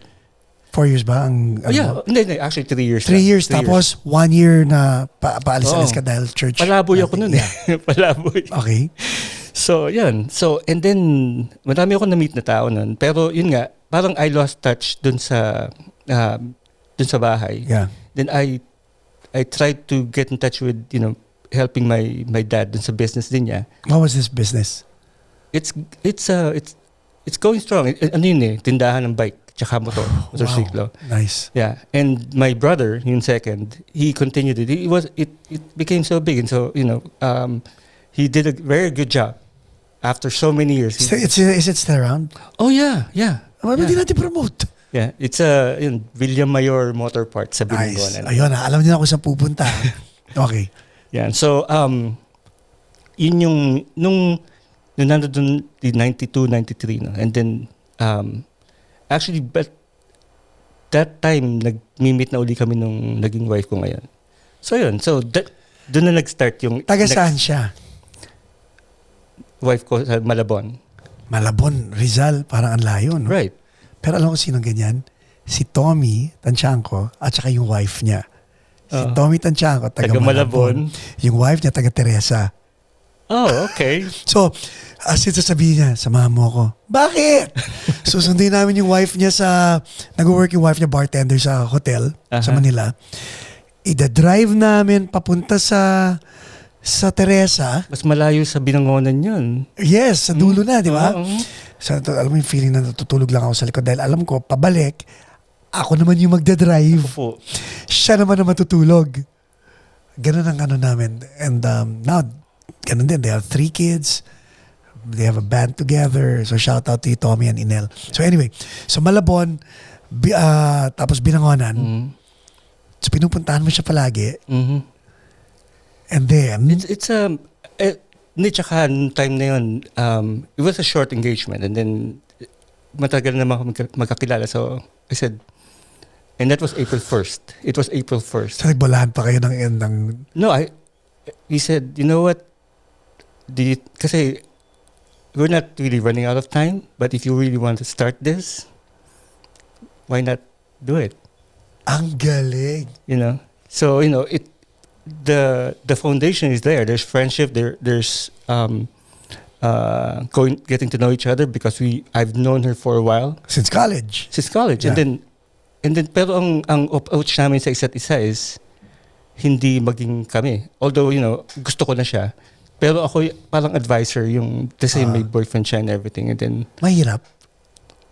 4 years ba? Yeah. Hindi. Actually, 3 years. 3 years. 3 Tapos 1 year na paalis-alis Oo. ka dahil church. Palaboy ako nun eh. Yeah. Palaboy. Okay. So, yan. So, and then, marami ako na-meet na tao nun. Pero, yun nga, parang I lost touch dun sa bahay. Yeah. Then I tried to get in touch with, helping my dad dun sa business din niya. What was this business? It's going strong. Ano yun eh, tindahan ng bike, tsaka motorsiklo. Wow. Nice. Yeah. And my brother, yung second, he continued it. It became so big. And so, he did a very good job after so many years. Is it still around? Oh, yeah. Yeah. Ba't di natin promote? Yeah. It's William Mayor Motor Parts sa Nice. Binangonan. Ayun na, alam niyo na ako saan pupunta. Okay. Yeah. So, yun yung, nung nandun di 92, 93, no? And then, actually, but that time, nag-meet na uli kami nung naging wife ko ngayon. So, yun. So, doon na nag-start yung... Taga saan siya? Wife ko sa Malabon. Malabon, Rizal, parang ang layo, no? Right. Pero alam ko sinong ganyan? Si Tommy Tanchanco at saka yung wife niya. Si Tommy Tanchanco, taga Malabon. Yung wife niya, taga Teresa. Oh, okay. So, as in sasabihin niya, samahan mo ako. Bakit? Susundin namin yung wife niya nag-work yung wife niya bartender sa hotel sa Manila. Ida-drive namin papunta sa Teresa. Mas malayo sa Binangonan yun. Yes, sa dulo na, di ba? Oo. So, alam mo yung feeling na natutulog lang ako sa likod dahil alam ko, pabalik, ako naman yung magdadrive. Opo. Siya naman na matutulog. Ganun ang ano namin. And now, ganun din. They have 3 kids. They have a band together. So shout out to you, Tommy and Inel. So anyway, so Malabon, tapos Binangonan. Mm-hmm. So pinupuntahan mo siya palagi. Mm-hmm. And then, Hindi, tsaka nung time na yun, it was a short engagement and then matagal naman ako magkakilala. So I said, and that was April 1st. It was April 1st. so nagbolahan pa kayo ng No, he said, you know what? Kasi we're not really running out of time, but if you really want to start this, why not do it? ang galing. So the foundation is there. There's friendship. There's getting to know each other because I've known her for a while Since college. since college, Yeah. and then pero ang approach namin sa isa't isa is hindi maging kami. Although, gusto ko na siya. Pero ako parang advisor yung kasi may boyfriend siya and everything. And then, Mahirap.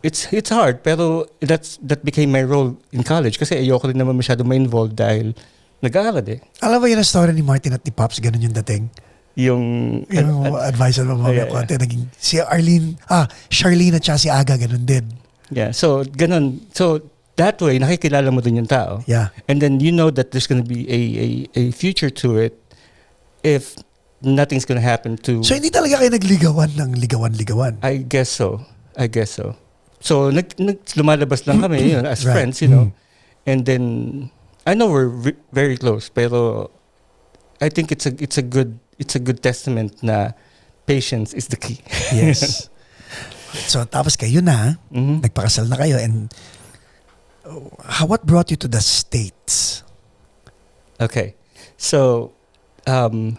it's hard. Pero that became my role in college. Kasi ayoko rin naman masyado ma-involved dahil nag-aaral eh. Alam mo yun ang story ni Martin at ni Pops, ganun yung dating. Yung Advisor mo mga konti, naging si Charlene at siya si Aga, ganun din. Yeah, so ganun. So that way, nakikilala mo din yung tao. Yeah. And then you know that there's gonna be a future to it if nothing's gonna happen to... So hindi talaga kayo nagligawan ng ligawan-ligawan? I guess so. So lumalabas lang kami as Right. friends, And then I know we're very close, pero I think it's a good testament na patience is the key. Yes. So tapos kayo na, Mhm. nagpakasal na kayo, and what brought you to the States? Okay. So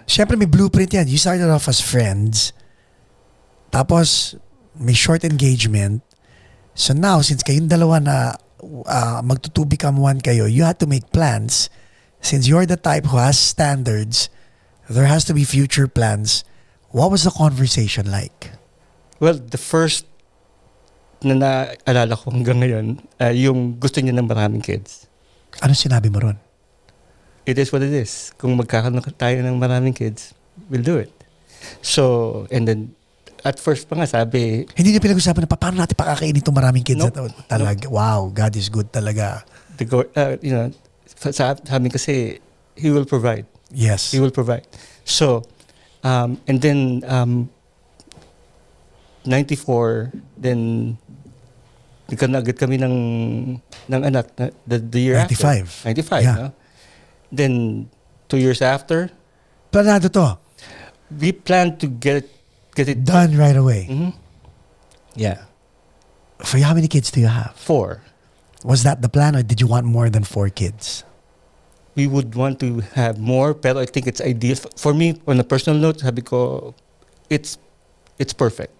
Siyempre may blueprint yan. You started off as friends, tapos may short engagement. So now, since kayong dalawa na magto become one kayo, you had to make plans. Since you're the type who has standards, there has to be future plans. What was the conversation like? well, the first na naalala ko hanggang ngayon, yung gusto niya ng maraming kids. Ano sinabi mo ron? It is what it is. Kung magkakaroon tayo ng maraming kids, we'll do it. So, and then, at first pa nga sabi, Hindi niyo pinag-usapan na paano natin pakakainin itong maraming kids Nope. na to? Talaga, wow, God is good talaga. sabi kasi, He will provide. Yes. He will provide. So, and then, 94, then, nagkaroon agad kami ng anak the year 95. after. 95. Yeah. No? Then, 2 years after, Planado to. we plan to get it Done right away. Mhm. Yeah. For you, how many kids do you have? 4. Was that the plan, or did you want more than 4 kids? We would want to have more, pero I think it's ideal. For me, on a personal note, sabi ko, it's perfect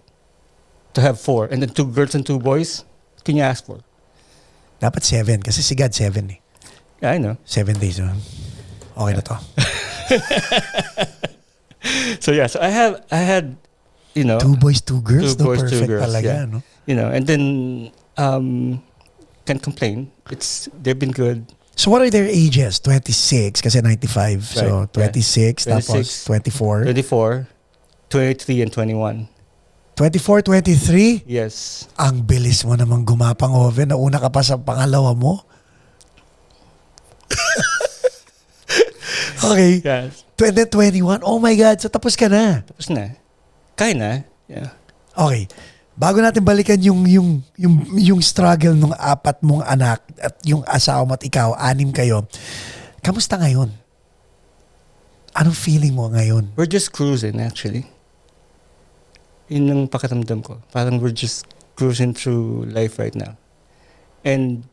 to have 4. And then 2 girls and 2 boys, can you ask for? Dapat 7, kasi si God 7 eh. Yeah, I know. 7 days. Okay na to. So yeah, so I had, 2 boys, 2 girls. 2 boys, 2 perfect girls, talaga, yeah. no? And then, can't complain. They've been good. So what are their ages? 26, kasi 95. So Right, yeah. 26, tapos 24. 24, 23, and 21. 24, 23? Yes. Ang bilis mo namang gumapang, Oven. Nauna ka pa sa pangalawa mo. Okay. Yes. 21. Oh my God. So tapos ka na. Tapos na. Kaya na. Yeah. Okay. Bago natin balikan yung struggle ng 4 mong anak at yung asawa mo at ikaw, 6 kayo. Kamusta ngayon? Anong feeling mo ngayon? We're just cruising, actually. Yun ang pakiramdam ko. Parang we're just cruising through life right now. And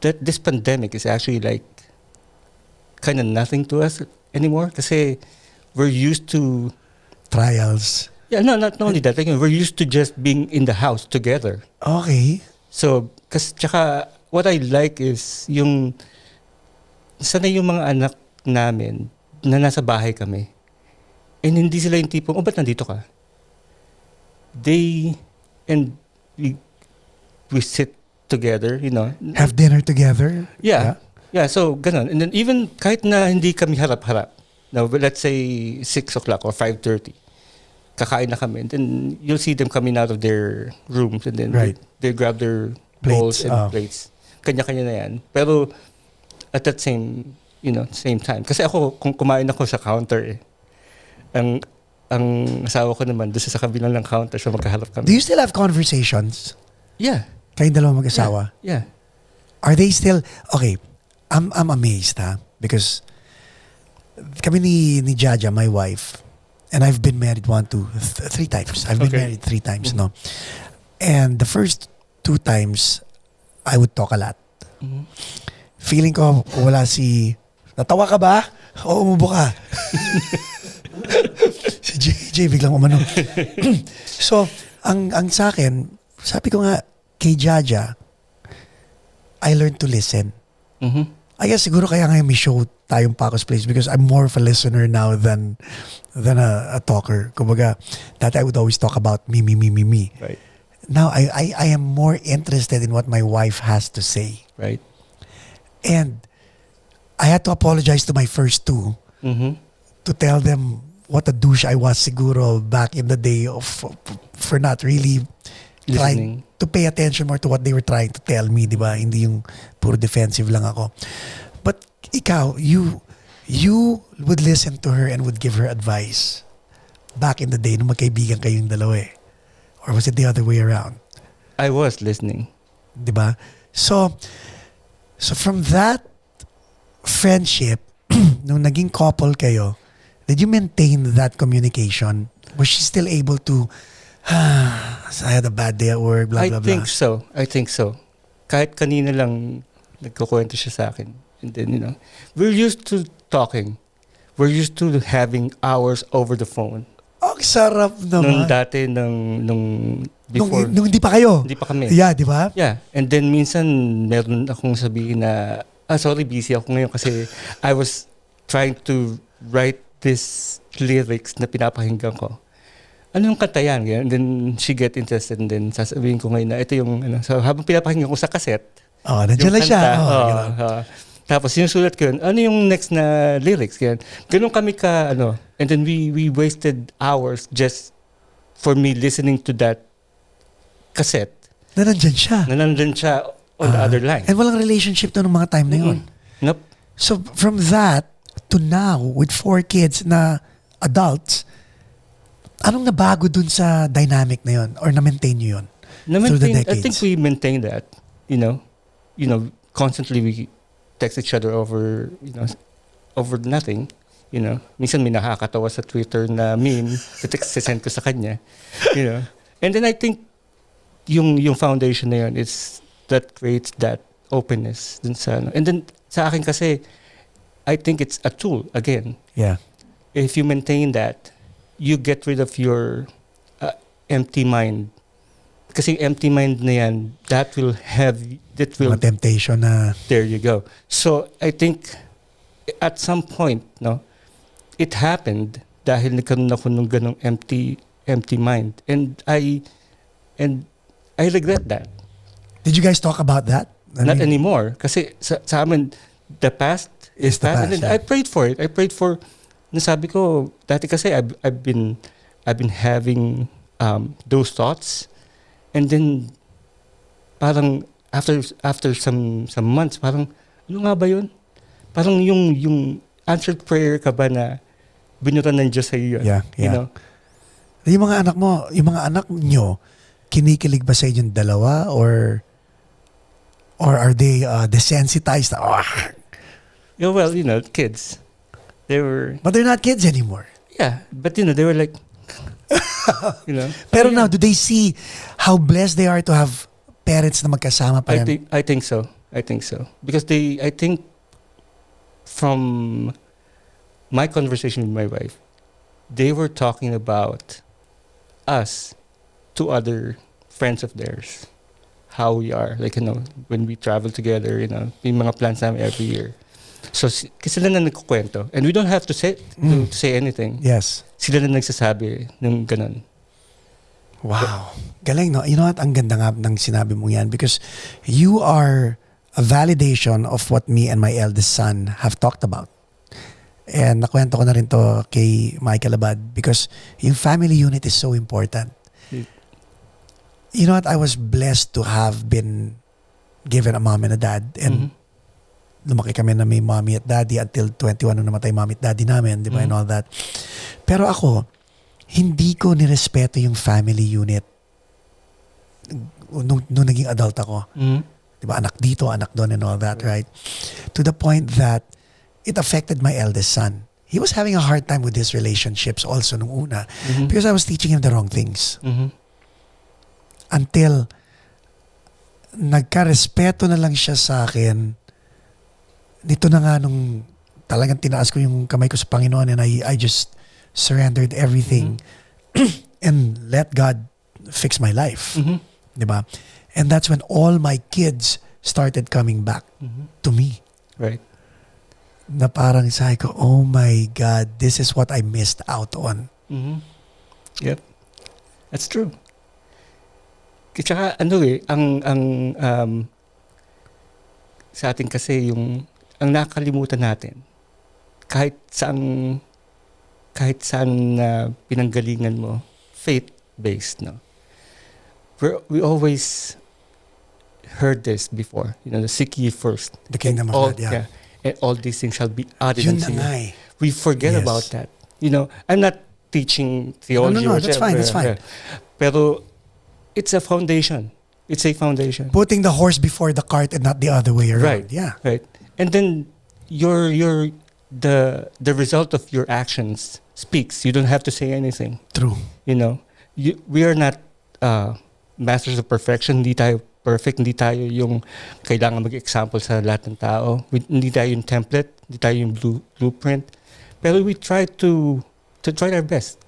that this pandemic is actually like kind of nothing to us anymore kasi we're used to... Trials. Yeah, no, not only that. Like, we're used to just being in the house together. Okay. So, tsaka what I like is yung sana yung mga anak namin na nasa bahay kami. And hindi sila yung tipong, ba't nandito ka? We sit together, Have dinner together? Yeah. Yeah, so ganun. And then even kahit na hindi kami harap-harap, now let's say 6 o'clock or 5:30, kakain na kami. And then you'll see them coming out of their rooms and then Right. they grab their Plates, bowls and plates. Kanya-kanya na yan. Pero at that same time. Kasi ako, kung kumain ako sa counter ang asawa ko naman doon sa kabilang ng counter, so magkaharap kami. Do you still have conversations? Yeah. Kayong dalawa mag-asawa? Yeah. Are they still... Okay, I'm amazed, because kami ni Jaja, my wife, and I've been married 3 times. I've been married 3 times, no? And the first 2 times, I would talk a lot. Mhm. Feeling ko, wala natawa ka ba? O umubo ka? Si JJ biglang umano. So, ang sa akin, sabi ko nga, kay Jaja, I learned to listen. Mhm. I guess siguro kaya ngayon may show tayong Paco's Place because I'm more of a listener now than a talker. Kumbaga, that I would always talk about me. Right. Now I am more interested in what my wife has to say. Right. And I had to apologize to my first two Mm-hmm. to tell them what a douche I was siguro back in the day for not really trying Listening. to pay attention more to what they were trying to tell me, di ba? Hindi yung puro defensive lang ako. But ikaw, you would listen to her and would give her advice back in the day nung magkaibigan kayong dalawa eh. Or was it the other way around? I was listening. Di ba? So from that friendship, nung naging couple kayo, did you maintain that communication? Was she still able to, I had a bad day at work, blah, I blah, blah. think so. Kahit kanina lang nagkukwento siya sa akin. And then, we're used to talking. We're used to having hours over the phone. Ang sarap Nung naman. dati, nung before. Nung hindi pa kayo. Hindi pa kami. Yeah, di ba? Yeah. And then minsan meron akong sabihin na, sorry, busy ako ngayon kasi I was trying to write this lyrics na pinapakinggan ko. Ano yung kanta yan? And then she get interested and then sasabihin ko ngayon na ito yung, so habang pinapakinggan ko sa cassette, Oh, nandiyan lang siya. Oh, ganun. tapos sinusulat ko yun, ano yung next na lyrics? Ganun kami ka, and then we wasted hours just for me listening to that cassette Na nandyan siya. na nandun siya on the other line. And walang relationship to nung mga time na yun. Nope. So from that to now with 4 kids na adults, anong nabago dun sa dynamic na yun? Or na-maintain nyo yun? Through the I decades? think we maintain that, constantly we text each other over, over nothing, Minsan may nakakatawa sa Twitter na meme, send ko sa kanya, And then I think yung foundation na yun, that creates that openness dun sa, and then sa akin kasi, I think it's a tool, again. Yeah. If you maintain that, you get rid of your empty mind. Kasi empty mind na yan, that will, Mga temptation na... there you go. So, I think, at some point, it happened dahil nagkaroon ako nung ganong empty mind. And I regret that. Did you guys talk about that? Not anymore. Kasi sa amin, the past is the past. And past, then yeah. I prayed for it. Nasabi ko, dati kasi I've been having those thoughts. And then, parang after some months, parang, ano nga ba yun? Parang yung answered prayer ka ba na binutan ng Diyos sa iyo? Yeah. Yung mga anak nyo, kinikilig ba sa inyong dalawa? Or are they desensitized? Yeah, well, kids. They were... But they're not kids anymore. Yeah, but they were like... Pero now, do they see how blessed they are to have parents na magkasama pa rin? I think so. Because I think from my conversation with my wife, they were talking about us to other friends of theirs. How we are. Like, when we travel together, may mga plans namin every year. So, kasi sila na nagkukwento. And we don't have to say anything. Yes. Sila na nagsasabi ng ganun. Wow. Galing, no? You know what? Ang ganda nga ng sinabi mo yan because you are a validation of what me and my eldest son have talked about. And nakwento ko na rin to kay Michael Abad because yung family unit is so important. You know what? I was blessed to have been given a mom and a dad. And lumaki kami na may mommy at daddy until 21 nung namatay mommy at daddy namin, di ba? And all that. Pero ako, hindi ko nirespeto yung family unit nung naging adult ako. Di ba? Anak dito, anak doon and all that, right? To the point that it affected my eldest son. He was having a hard time with his relationships also nung una because I was teaching him the wrong things. Until nagka-respeto na lang siya sa akin. Dito na nga nung talagang tinaas ko yung kamay ko sa Panginoon and I just surrendered everything and let God fix my life. Diba? And that's when all my kids started coming back to me. Right. Na parang sabi ko, oh my God, this is what I missed out on. Yep. That's true. Tsaka ang sa atin kasi ang nakakalimutan natin, kahit saan pinanggalingan mo, faith-based, no? We always heard this before, the seek ye first. The kingdom of all, God, yeah. And all these things shall be added Yun unto na nga you. eh. We forget Yes. about that. I'm not teaching theology. No, or that's fine, that's fine. Pero it's a foundation. It's a foundation. Putting the horse before the cart and not the other way around. Right. Yeah. Right. And then the result of your actions speaks. You don't have to say anything. True. We are not masters of perfection. Hindi tayo perfect. Hindi tayo yung kailangan mag-example sa lahat ng tao. Hindi tayo yung template. Hindi tayo yung blueprint. Pero we try to try our best,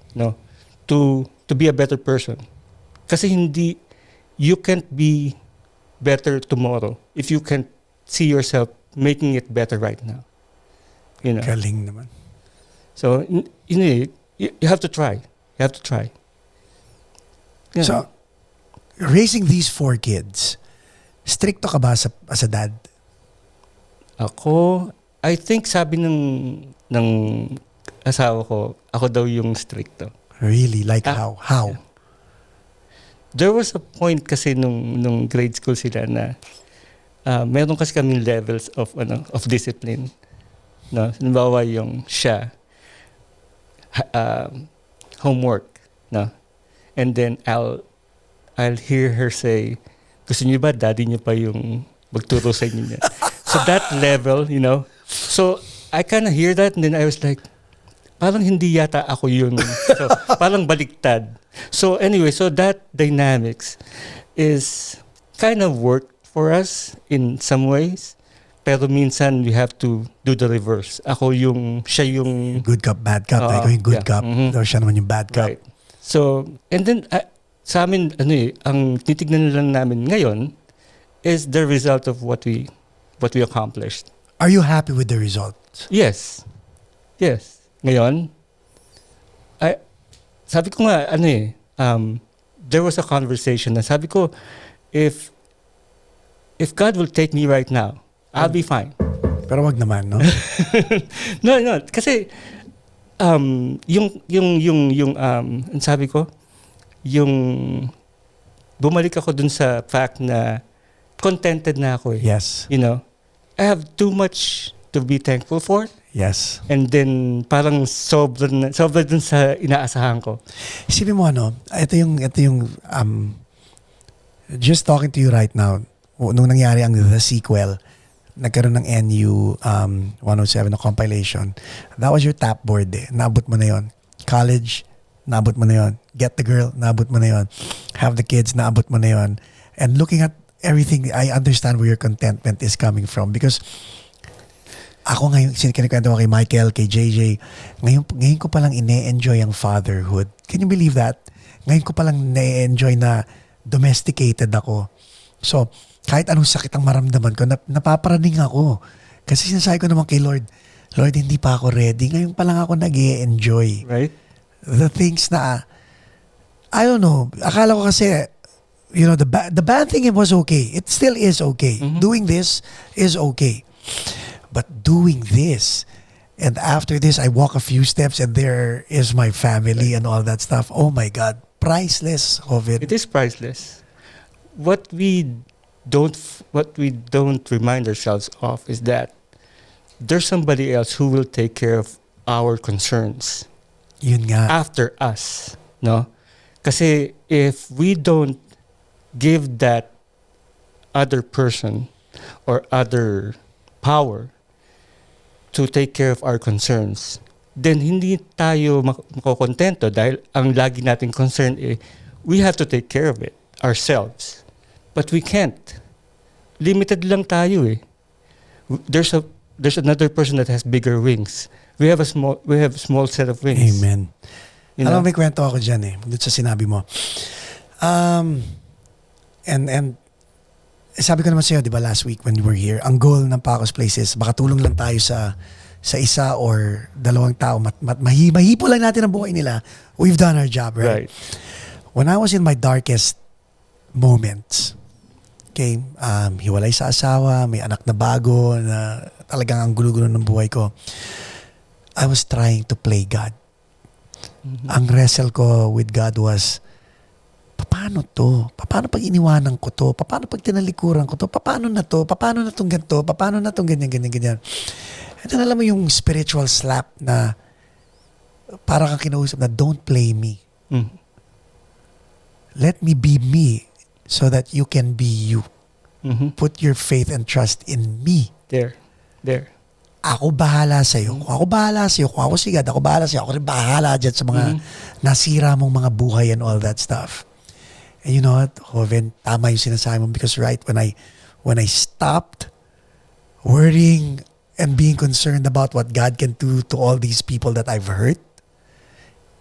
to be a better person. Kasi you can't be better tomorrow if you can't see yourself making it better right now. Galing naman. So, you have to try. You have to try. Yeah. So, raising these 4 kids, stricto ka ba as a dad? Ako, I think sabi ng asawa ko, ako daw yung stricto. Really? Like how? How? Yeah. There was a point kasi nung grade school sila na meron kasi kaming levels of discipline. No, halimbawa yung siya homework, no. And then I'll hear her say, gusto niyo ba daddy niyo pa yung magturo sa inyo niya? So that level, So I kind of hear that and then I was like, parang hindi yata ako yun. So parang baliktad. So anyway, so that dynamics is kind of worked for us in some ways. Pero minsan we have to do the reverse. Siya yung Good cup, bad cup. Ikaw yung good yeah. cup. Daw siya naman yung bad cup. Right. So, and then sa amin, ang titignan lang namin ngayon is the result of what we accomplished. Are you happy with the results? Yes. Yes. Ngayon, sabi ko nga, there was a conversation na sabi ko, if God will take me right now, I'll be fine. Pero wag naman, no? No, kasi sabi ko, yung bumalik ako dun sa fact na contented na ako eh. Yes. I have too much to be thankful for. Yes. And then parang sobra dun sa inaasahan ko. Isipin mo ito yung just talking to you right now, nung nangyari ang The Sequel, nagkaroon ng NU 107 na compilation. That was your top board eh. Naabot mo na yon. College, naabot mo na yon. Get the Girl, naabot mo na yon. Have the Kids, naabot mo na yon. And looking at everything, I understand where your contentment is coming from because ako ngayon, kinikwento ko kay Michael, kay JJ, ngayon ko palang ine-enjoy ang fatherhood. Can you believe that? Ngayon ko palang na-enjoy na domesticated ako. So, kahit anong sakit ang maramdaman ko, napaparaning ako. Kasi sinasabi ko naman kay Lord, hindi pa ako ready. Ngayon pa lang ako nag-e-enjoy. Right? The things na, I don't know, akala ko kasi, the bad thing, it was okay. It still is okay. Mm-hmm. Doing this is okay. But doing this, and after this, I walk a few steps and there is my family and all that stuff. Oh my God, priceless of it. It is priceless. What we don't remind ourselves of is that there's somebody else who will take care of our concerns Yun nga. after us, no? Kasi if we don't give that other person or other power to take care of our concerns, then hindi tayo makokontento dahil ang lagi nating concern we have to take care of it ourselves. But we can't. Limited lang tayo eh. There's another person that has bigger wings. We have a small set of wings. Amen. Alam mo, may kwento ako dyan eh, dito sa sinabi mo. And sabi ko naman sa'yo, di ba, last week when we were here, ang goal ng Paco's Place is baka tulong lang tayo sa sa isa or dalawang tao, mahipo lang natin ang buhay nila, we've done our job, right? Right. When I was in my darkest moments, okay, hiwalay sa asawa, may anak na bago, na talagang ang gulo-gulo ng buhay ko, I was trying to play God. Ang wrestle ko with God was, paano to? Paano pag iniwanan ko to? Paano pag tinalikuran ko to? Paano na to? Paano na tong ganito? Paano na tong ganyan, ganyan, ganyan? And then alam mo yung spiritual slap na parang kang kinausap na, don't play me. Let me be me so that you can be you. Put your faith and trust in me. There. Ako bahala sa'yo. Kung ako bahala sa'yo, kung ako si God, ako bahala sa'yo. Ako rin bahala dyan sa mga nasira mong mga buhay and all that stuff. And you know what, Joven, tama yung sinasabi mo because right, when I stopped worrying and being concerned about what God can do to all these people that I've hurt,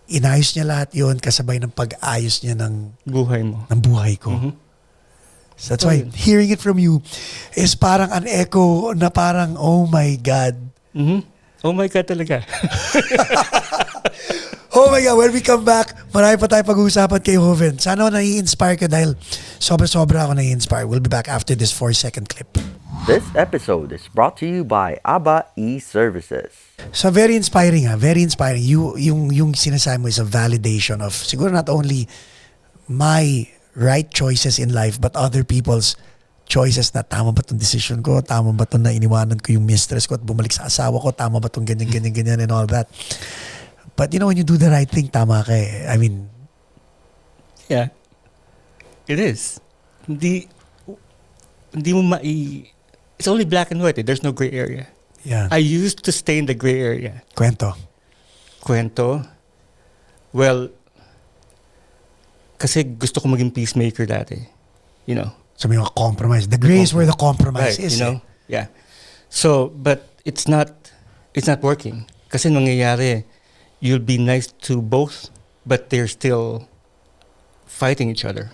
inayos niya lahat yun kasabay ng pag-ayos niya ng Buhay mo. buhay ko. So that's why hearing it from you is parang an echo na parang, oh my God. Oh my God talaga. Oh my God, when we come back, marami pa tayo pag-uusapan kay Joven. Sana nai-inspire ka dahil sobra-sobra ako nai-inspire. We'll be back after this 4-second clip. This episode is brought to you by ABBA E-Services. So very inspiring very inspiring. Yung sinasabi mo is a validation of siguro not only my right choices in life but other people's choices na tama ba itong decision ko, tama ba itong na iniwanan ko yung mistress ko at bumalik sa asawa ko, tama ba itong ganyan and all that. But you know, when you do the right thing, tama ka eh. I mean, Yeah. It is. Hindi mo it's only black and white. There's no gray area. yeah. I used to stay in the gray area. Kwento. Well, kasi gusto ko maging peacemaker dati. You know. So may mga compromise. The gray is where the compromise Right, is. you know? Yeah. So, but it's not working. Kasi nangyayari, you'll be nice to both, but they're still fighting each other.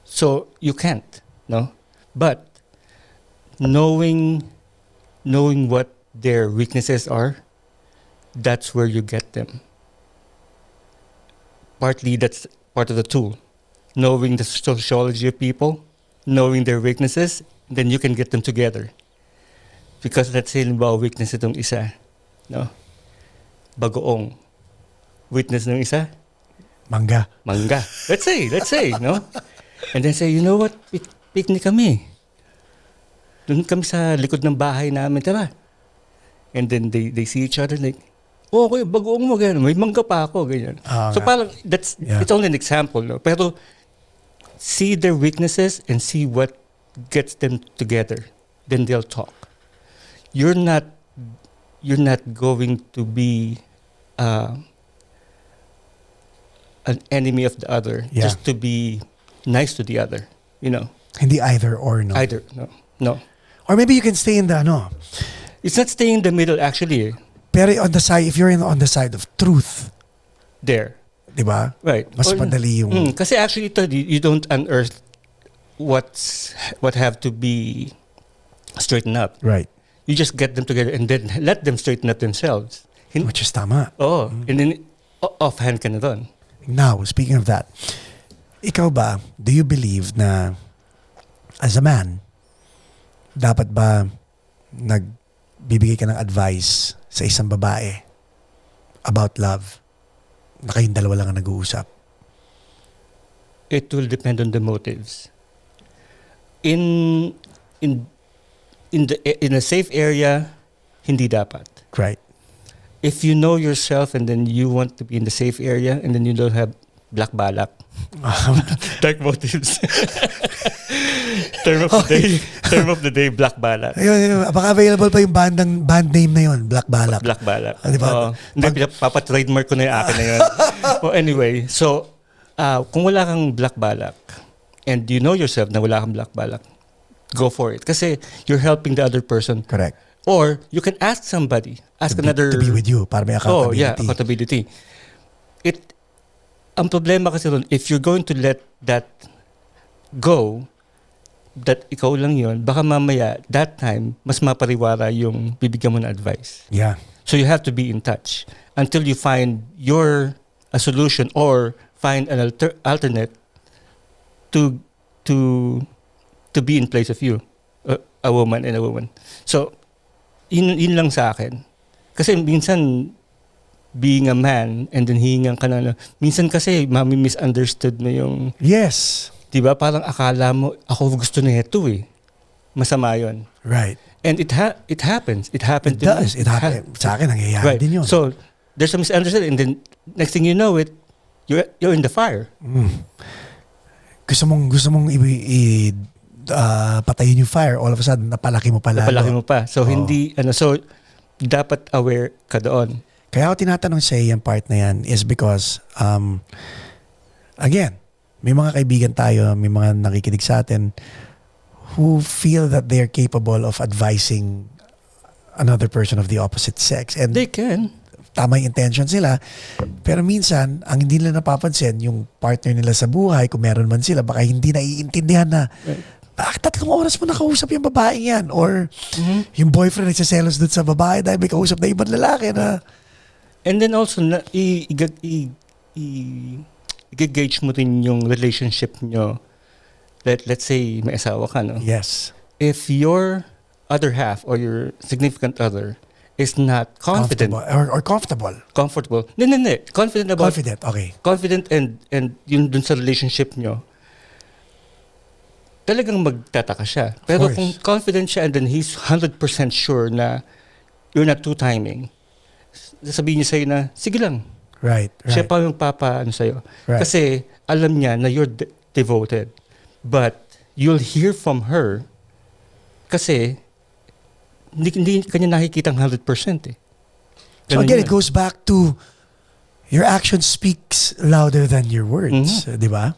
So, you can't, no? But, knowing what their weaknesses are, that's where you get them. Partly, that's part of the tool. Knowing the sociology of people, knowing their weaknesses, then you can get them together. Because let's say, halimbawa, weakness itong isa, no? Bagoong. Witness ng isa, Mangga. Let's say, no? And then say, you know what? Picnic kami. Doon kami sa likod ng bahay namin, tara. And then they see each other like, oh, okay, bagoong mo, ganyan. May mangga pa ako, ganyan. So parang, it's only an example, no? Pero, see their weaknesses and see what gets them together. Then they'll talk. You're not going to be an enemy of the other just to be nice to the other, you know. Hindi either or, no? Either, no. Or maybe you can stay in the, It's not staying in the middle, actually. pero on the side, if you're on the side of truth, There. di ba? Right. Mas madali yung... Kasi actually, you don't unearth what have to be straightened up. Right. You just get them together and then let them straighten up themselves. Which is tama. And then offhand ka na doon. Now, speaking of that, ikaw ba, do you believe na as a man, dapat ba nagbibigay ka ng advice sa isang babae about love na kayong dalawa lang ang nag-uusap? It will depend on the motives. In a safe area, hindi dapat. Right. If you know yourself and then you want to be in the safe area and then you don't have black balak, dark motives. Term of the day, black balak. Ayun, baka available pa yung band name na yun, Black Balak. Black balak. Ah, di ba? Hindi, papatrademark ko na yung akin na yun. Well, anyway, so, kung wala kang black balak and you know yourself na wala kang black balak, go for it. Kasi you're helping the other person. Correct. Or you can ask somebody. Ask another... To be with you, para may accountability. Oh, yeah, accountability. Ang problema kasi doon, if you're going to let that go, that ikaw lang yun, baka mamaya, that time, mas mapariwara yung bibigyan mo na advice. Yeah. So you have to be in touch until you find a solution or find an alternate to be in place of you, a woman and a woman. So, yun lang sa akin. Kasi minsan, being a man and then hihingan ka na, minsan kasi mami-misunderstood mo yung, Yes. di ba, parang akala mo, ako gusto na ito eh. Masama yun. Right. And it happens. It happened It does. It happens. Sa akin, nangyayari Right. din yun. So, there's a misunderstanding and then next thing you know it, you're in the fire. Gusto mong patayin yung fire, all of a sudden, napalaki mo pala. Napalaki mo pa. So, so, dapat aware ka doon. Kaya ako tinatanong sa yung part na yan is because, again, may mga kaibigan tayo, may mga nakikinig sa atin who feel that they're capable of advising another person of the opposite sex. And They can. tama yung intention sila. Pero minsan, ang hindi nila napapansin, yung partner nila sa buhay, kung meron man sila, baka hindi naiintindihan na, bakit 3 oras mo nakausap yung babaeng yan? Or yung boyfriend nagsiselos doon sa babae dahil may kausap na ibang lalaki na... And then also, i-gauge mo rin yung relationship nyo. Let's say, may asawa ka, no? Yes. If your other half or your significant other is not confident, Comfortable. comfortable, hindi. Confident about Confident, okay. confident and yun dun sa relationship nyo, talagang magtataka siya. Pero course. kung confident siya and then he's 100% sure na you're not two-timing, sasabihin niya sa'yo na, sige lang, Right. siya pa yung papa sa'yo. Right. Kasi alam niya na you're devoted. But you'll hear from her kasi hindi kanya nakikitang 100% eh. So Ganun again, yun. it goes back to your action speaks louder than your words. Di ba?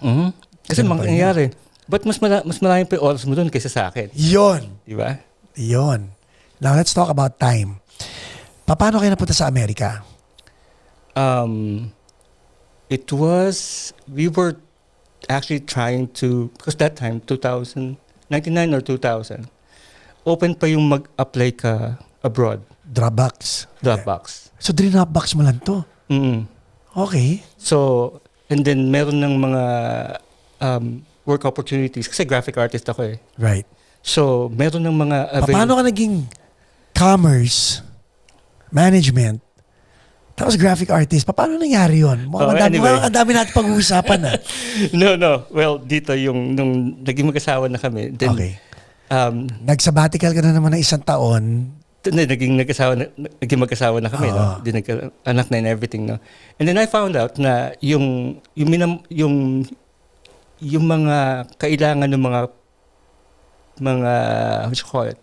Kasi Ganun pa rin mangyayari. But mas marami pa yung oras mo doon kaysa sa akin. Yon. Di ba? Yon. Now, let's talk about time. Paano kayo napunta sa Amerika? We were actually trying to, because that time, 1999 or 2000, open pa yung mag-apply ka abroad. Dropbox. Dropbox. So, dropbox mo lang to? Mm-mm. Okay. So, and then meron ng mga work opportunities. Kasi graphic artist ako eh. Right. So, meron ng mga Paano ka naging commerce, management, tapos graphic artist? Paano nangyari yun? Anyway. Ang dami natin pag-uusapan na. No. Well, dito nung naging mag-asawa na kami. Then, Okay. Nag-sabbatical ka na naman ng 1 taon. naging mag-asawa na kami, no? Di anak na and everything, no? And then I found out na yung mga kailangan ng mga what you call it,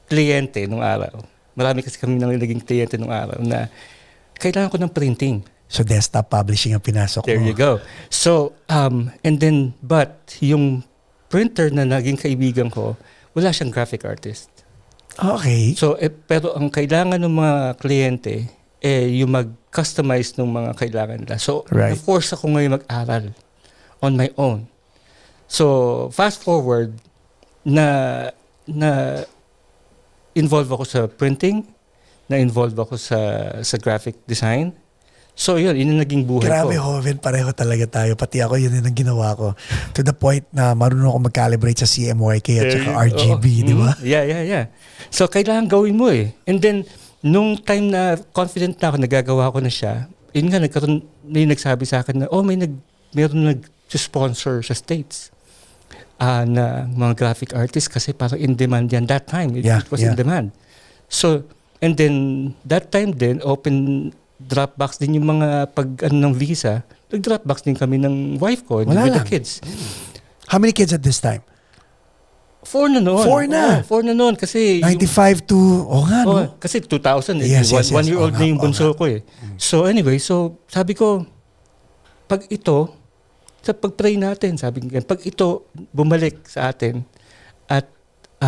kliyente nung araw. Marami kasi kami naging kliyente nung araw na kailangan ko ng printing. So, desktop publishing ang pinasok There mo. you go. So, but yung printer na naging kaibigan ko, wala siyang graphic artist. Okay. So, pero ang kailangan ng mga kliyente, yung mag-customize ng mga kailangan nila. So, Right. na-force ako ngayon mag-aral on my own. So, fast forward, na involve ako sa printing, na-involve ako sa graphic design. So yun ang naging buhay Grabe, ko. Joven, pareho talaga tayo. Pati ako, yun ang ginawa ko. To the point na marunong ako mag-calibrate sa CMYK at saka RGB, di ba? Yeah. So kailangan gawin mo eh. And then, nung time na confident na ako, nagagawa ko na siya, yun nga, may nagsabi sa akin na, meron nag-sponsor sa States na mga graphic artists kasi parang in demand yan. That time, it was in demand. So, and then, that time din, open Dropbox din yung mga ng visa. Nag-Dropbox din kami ng wife ko with the kids. How many kids at this time? 4 na noon. 4 na? 4 na noon kasi... 95 to... no? Kasi 2000. Yes. 1 year old na yung bunso ko eh. So anyway, sabi ko, pag ito, sa pag-pray natin, sabi ko, pag ito bumalik sa atin at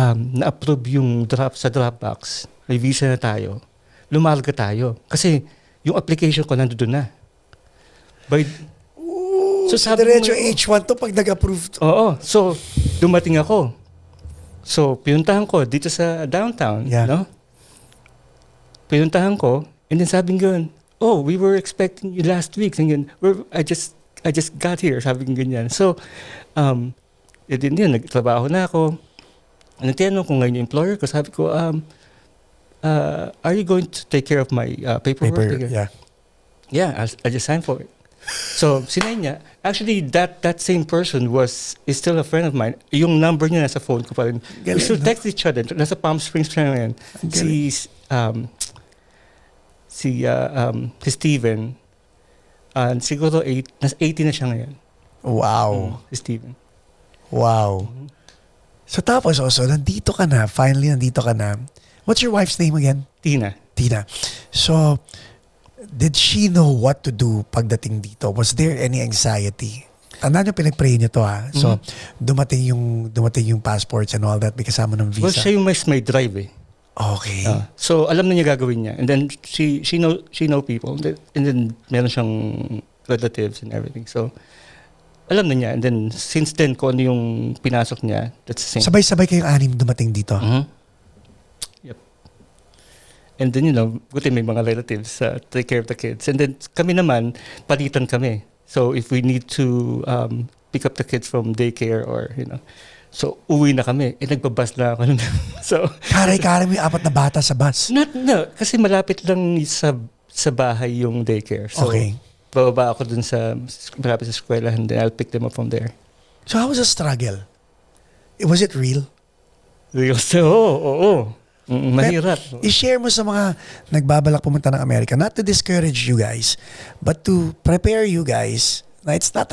na-approve yung sa Dropbox, may visa na tayo, lumalga tayo. Kasi yung application ko nandoon na. So sabi diretso H1 to pag nag-approve. Oo. So, dumating ako. So, pinuntahan ko dito sa downtown, Yeah. no? Pinuntahan ko, and then sabi ko, oh, we were expecting you last week. Sabi ko, I just got here, sabi ko ganyan. So, din yun, nagtrabaho na ako. Nagtanong ko ngayon yung employer ko, sabi ko, are you going to take care of my paperwork? Yeah. Yeah, I just signed for it. So, sinay niya. Actually, that same person is still a friend of mine. Yung number niya nasa phone ko pa rin. We Galing, still no? text each other. Nasa Palm Springs pa rin. Si Steven, siguro 80 na siya ngayon. Wow. Si Steven. Wow. So tapos also, nandito ka na. Finally, nandito ka na. What's your wife's name again? Tina. Tina. So, did she know what to do pagdating dito? Was there any anxiety? Tandaan nyo, pinag-pray nyo to ha. So, dumating yung passports and all that. May kasama ng visa. Well, siya yung may drive eh. Okay. So, alam na niya gagawin niya. And then, she know people. And then, meron siyang relatives and everything. So, alam na niya. And then, since then, kung ano yung pinasok niya, that's the same. Sabay-sabay kayong anim dumating dito. Yep. And then, buti may mga relatives take care of the kids. And then, kami naman, palitan kami. So, if we need to pick up the kids from daycare or, so, uwi na kami. Nagbabas na ako. So, Karay-karay mo yung 4 na bata sa bus. no, kasi malapit lang sa bahay yung daycare. So, Okay. bababa ako dun malapit sa eskwela and then I'll pick them up from there. So how was the struggle? Was it real? Oo. Mahirap. I-share mo sa mga nagbabalak pumunta ng Amerika, not to discourage you guys, but to prepare you guys na it's not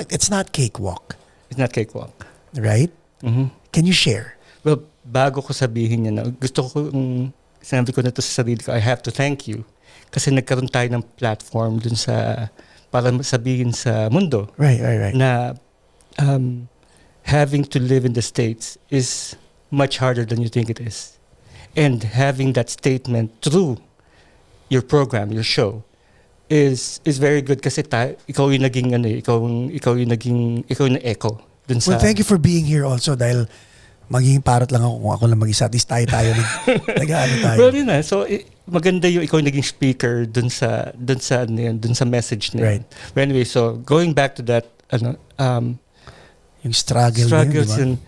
cakewalk. It's not cakewalk. Right? Can you share? Well, bago ko sabihin yan, gusto ko, sinabi ko na to sa sarili ko, I have to thank you. Kasi nagkaroon tayo ng platform dun para sabihin sa mundo. Right. Na having to live in the States is much harder than you think it is. And having that statement through your program, your show, is very good kasi ikaw yung naging ikaw yung echo dun sa. Well, thank you for being here also dahil magiging parot lang ako kung ako lang mag-isa. At least tayo nag-ano tayo. Well, yun na. So, maganda yung ikaw yung naging speaker dun sa message niya. Right. But anyway, so going back to that, Yung struggles yun,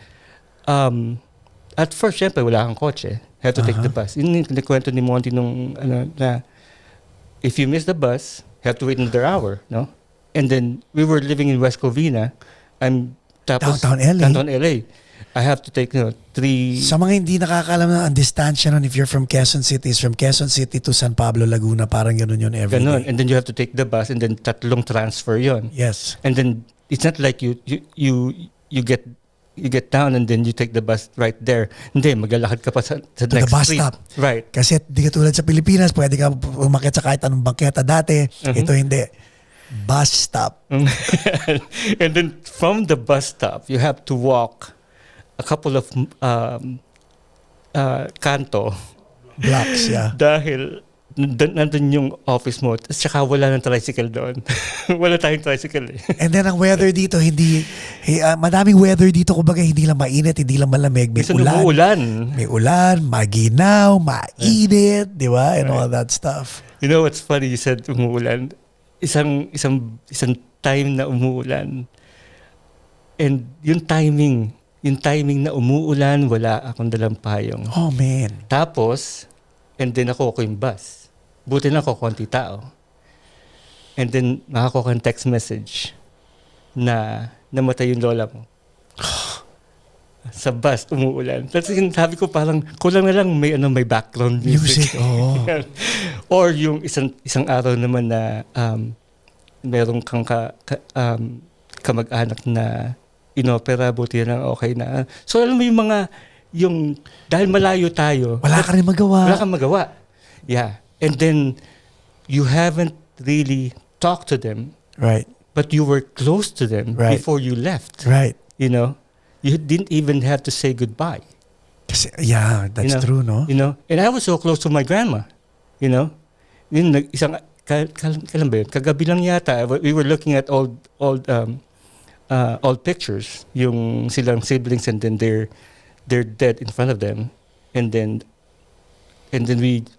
at first, syempre, wala kang kotse. Had to take the bus. Yun yung kinikwento ni Monty nung, na if you miss the bus, you have to wait another hour, no? And then, we were living in West Covina. Downtown LA. I have to take, 3... Sa mga hindi nakakaalam na ang distansya nun, if you're from Quezon City, is from Quezon City to San Pablo, Laguna, parang ganun yun every day. And then you have to take the bus and then tatlong transfer yon. Yes. And then it's not like you get down and then you take the bus right there. Hindi, maglalakad ka pa sa To next the bus street. stop. Right. Kasi di katulad sa Pilipinas, pwede ka umakyat sa kahit anong bangketa dati. Ito hindi. Bus stop. And then from the bus stop, you have to walk a couple of kanto Blocks, yeah. dahil nandun yung office mo at saka wala ng tricycle doon. Wala tayong tricycle eh. And then ang weather dito, madaming weather dito, kumbaga hindi lang mainit, hindi lang malamig, may Minsan ulan. umuulan. May ulan, maginaw, mainit, di ba? And all that stuff. You know what's funny? You said umuulan. Isang time na umuulan. And yung timing na umuulan, wala akong dalang payong. Oh, man. Tapos, and then ako yung bus. Buti na ako, konti tao. And then, makakuha kang text message na namatay yung lola mo. Sa bus, umuulan. Tapos sabi ko parang, kulang na lang may background music. Oh. Or yung isang araw naman na meron kang kamag-anak na inopera, buti na okay na. So alam mo dahil malayo tayo. Wala ka rin magawa. Wala kang magawa. Yeah. And then, you haven't really talked to them. Right. But you were close to them before you left. Right. You didn't even have to say goodbye. Kasi, yeah, that's true, no? And I was so close to my grandma. Kailan ba yun? Kagabi lang yata, we were looking at old pictures, yung silang siblings and then they're dead in front of them, and then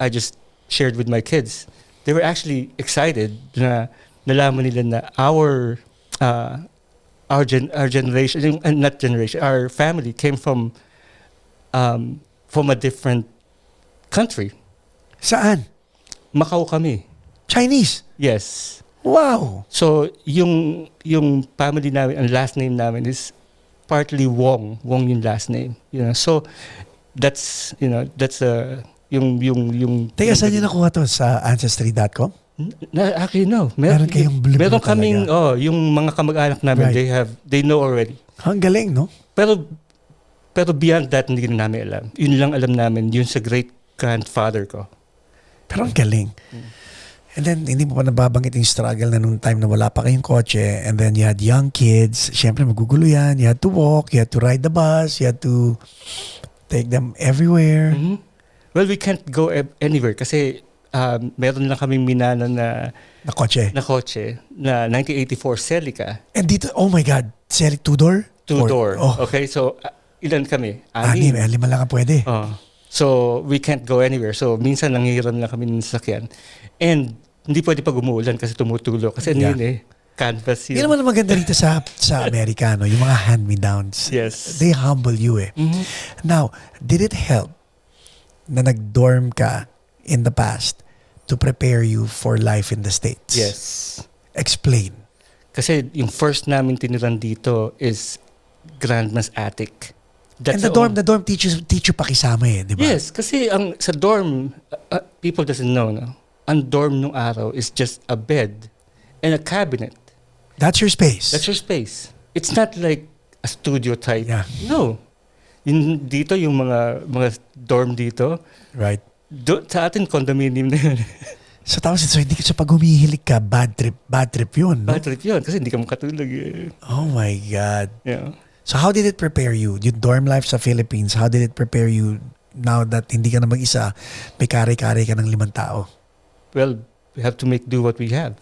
I just shared with my kids. They were actually excited na nalaman nila na our generation, not generation, our family came from a different country. Saan? Macau kami. Chinese? Yes. Wow! So yung family namin, ang last name namin is partly Wong. Wong yung last name. You know, so that's yung Teka, saan nyo nakuha to? Sa Ancestry.com? Actually, no. Meron kayong blue meron talaga. kaming, yung mga kamag-anak namin, Right. they know already. Ang galing, no? Pero beyond that, hindi na namin alam. Yun lang alam namin, yun sa great-grandfather ko. Pero ang galing. And then, hindi mo pa nababanggit yung struggle na nung time na wala pa kayong kotse, and then you had young kids. Siyempre, magugulo yan. You had to walk, you had to ride the bus, you had to take them everywhere. Mhm. Well, we can't go anywhere kasi meron lang kaming minana na Na kotse. na 1984 Celica. And dito, oh my God, Selig two-door? Two-door. Oh, Okay, so ilan kami? anim. Lima lang ang pwede. So we can't go anywhere. So minsan nangihiram lang kami ng sasakyan. And hindi pwede pag umuulan kasi tumutulo. Kasi ano Yeah. yun canvas yun. Yan naman ang maganda rito sa Amerikano, yung mga hand-me-downs. Yes. They humble you eh. Mhm. Now, did it help na nag-dorm ka in the past to prepare you for life in the States? Yes. Explain. Kasi yung first namin tiniran dito is Grandma's attic. And the dorm teach you pakisama eh, di ba? Yes, kasi sa dorm, people doesn't know, no? Ang dorm nung araw is just a bed and a cabinet. That's your space. That's your space. It's not like a studio type. Yeah. No. Dito, yung mga dorm dito, Right. sa atin, condominium na yun. So hindi ka sa pag humihilig ka, bad trip yun, no? Bad trip yun, kasi hindi ka makatulog. Oh my God. Yeah. So how did it prepare you? Yung dorm life sa Philippines, how did it prepare you now that hindi ka na mag-isa, may kare-kare ka ng 5 tao? Well, we have to make do what we have.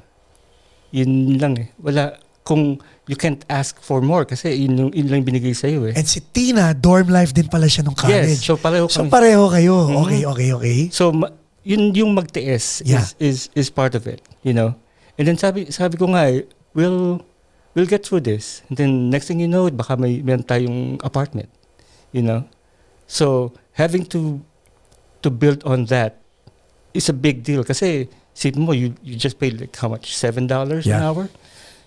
Yun lang Wala, kung you can't ask for more kasi yun lang binigay sa'yo And si Tina, dorm life din pala siya nung college. Yes, so pareho So kami. pareho kayo. Mhm. Okay. So yun yung magtiis Yeah. is part of it, you know. And then sabi ko nga we'll get through this. And then next thing you know, baka meron tayong apartment, you know. So having to build on that is a big deal kasi sipin mo you just paid like how much? $7 an Yeah. hour.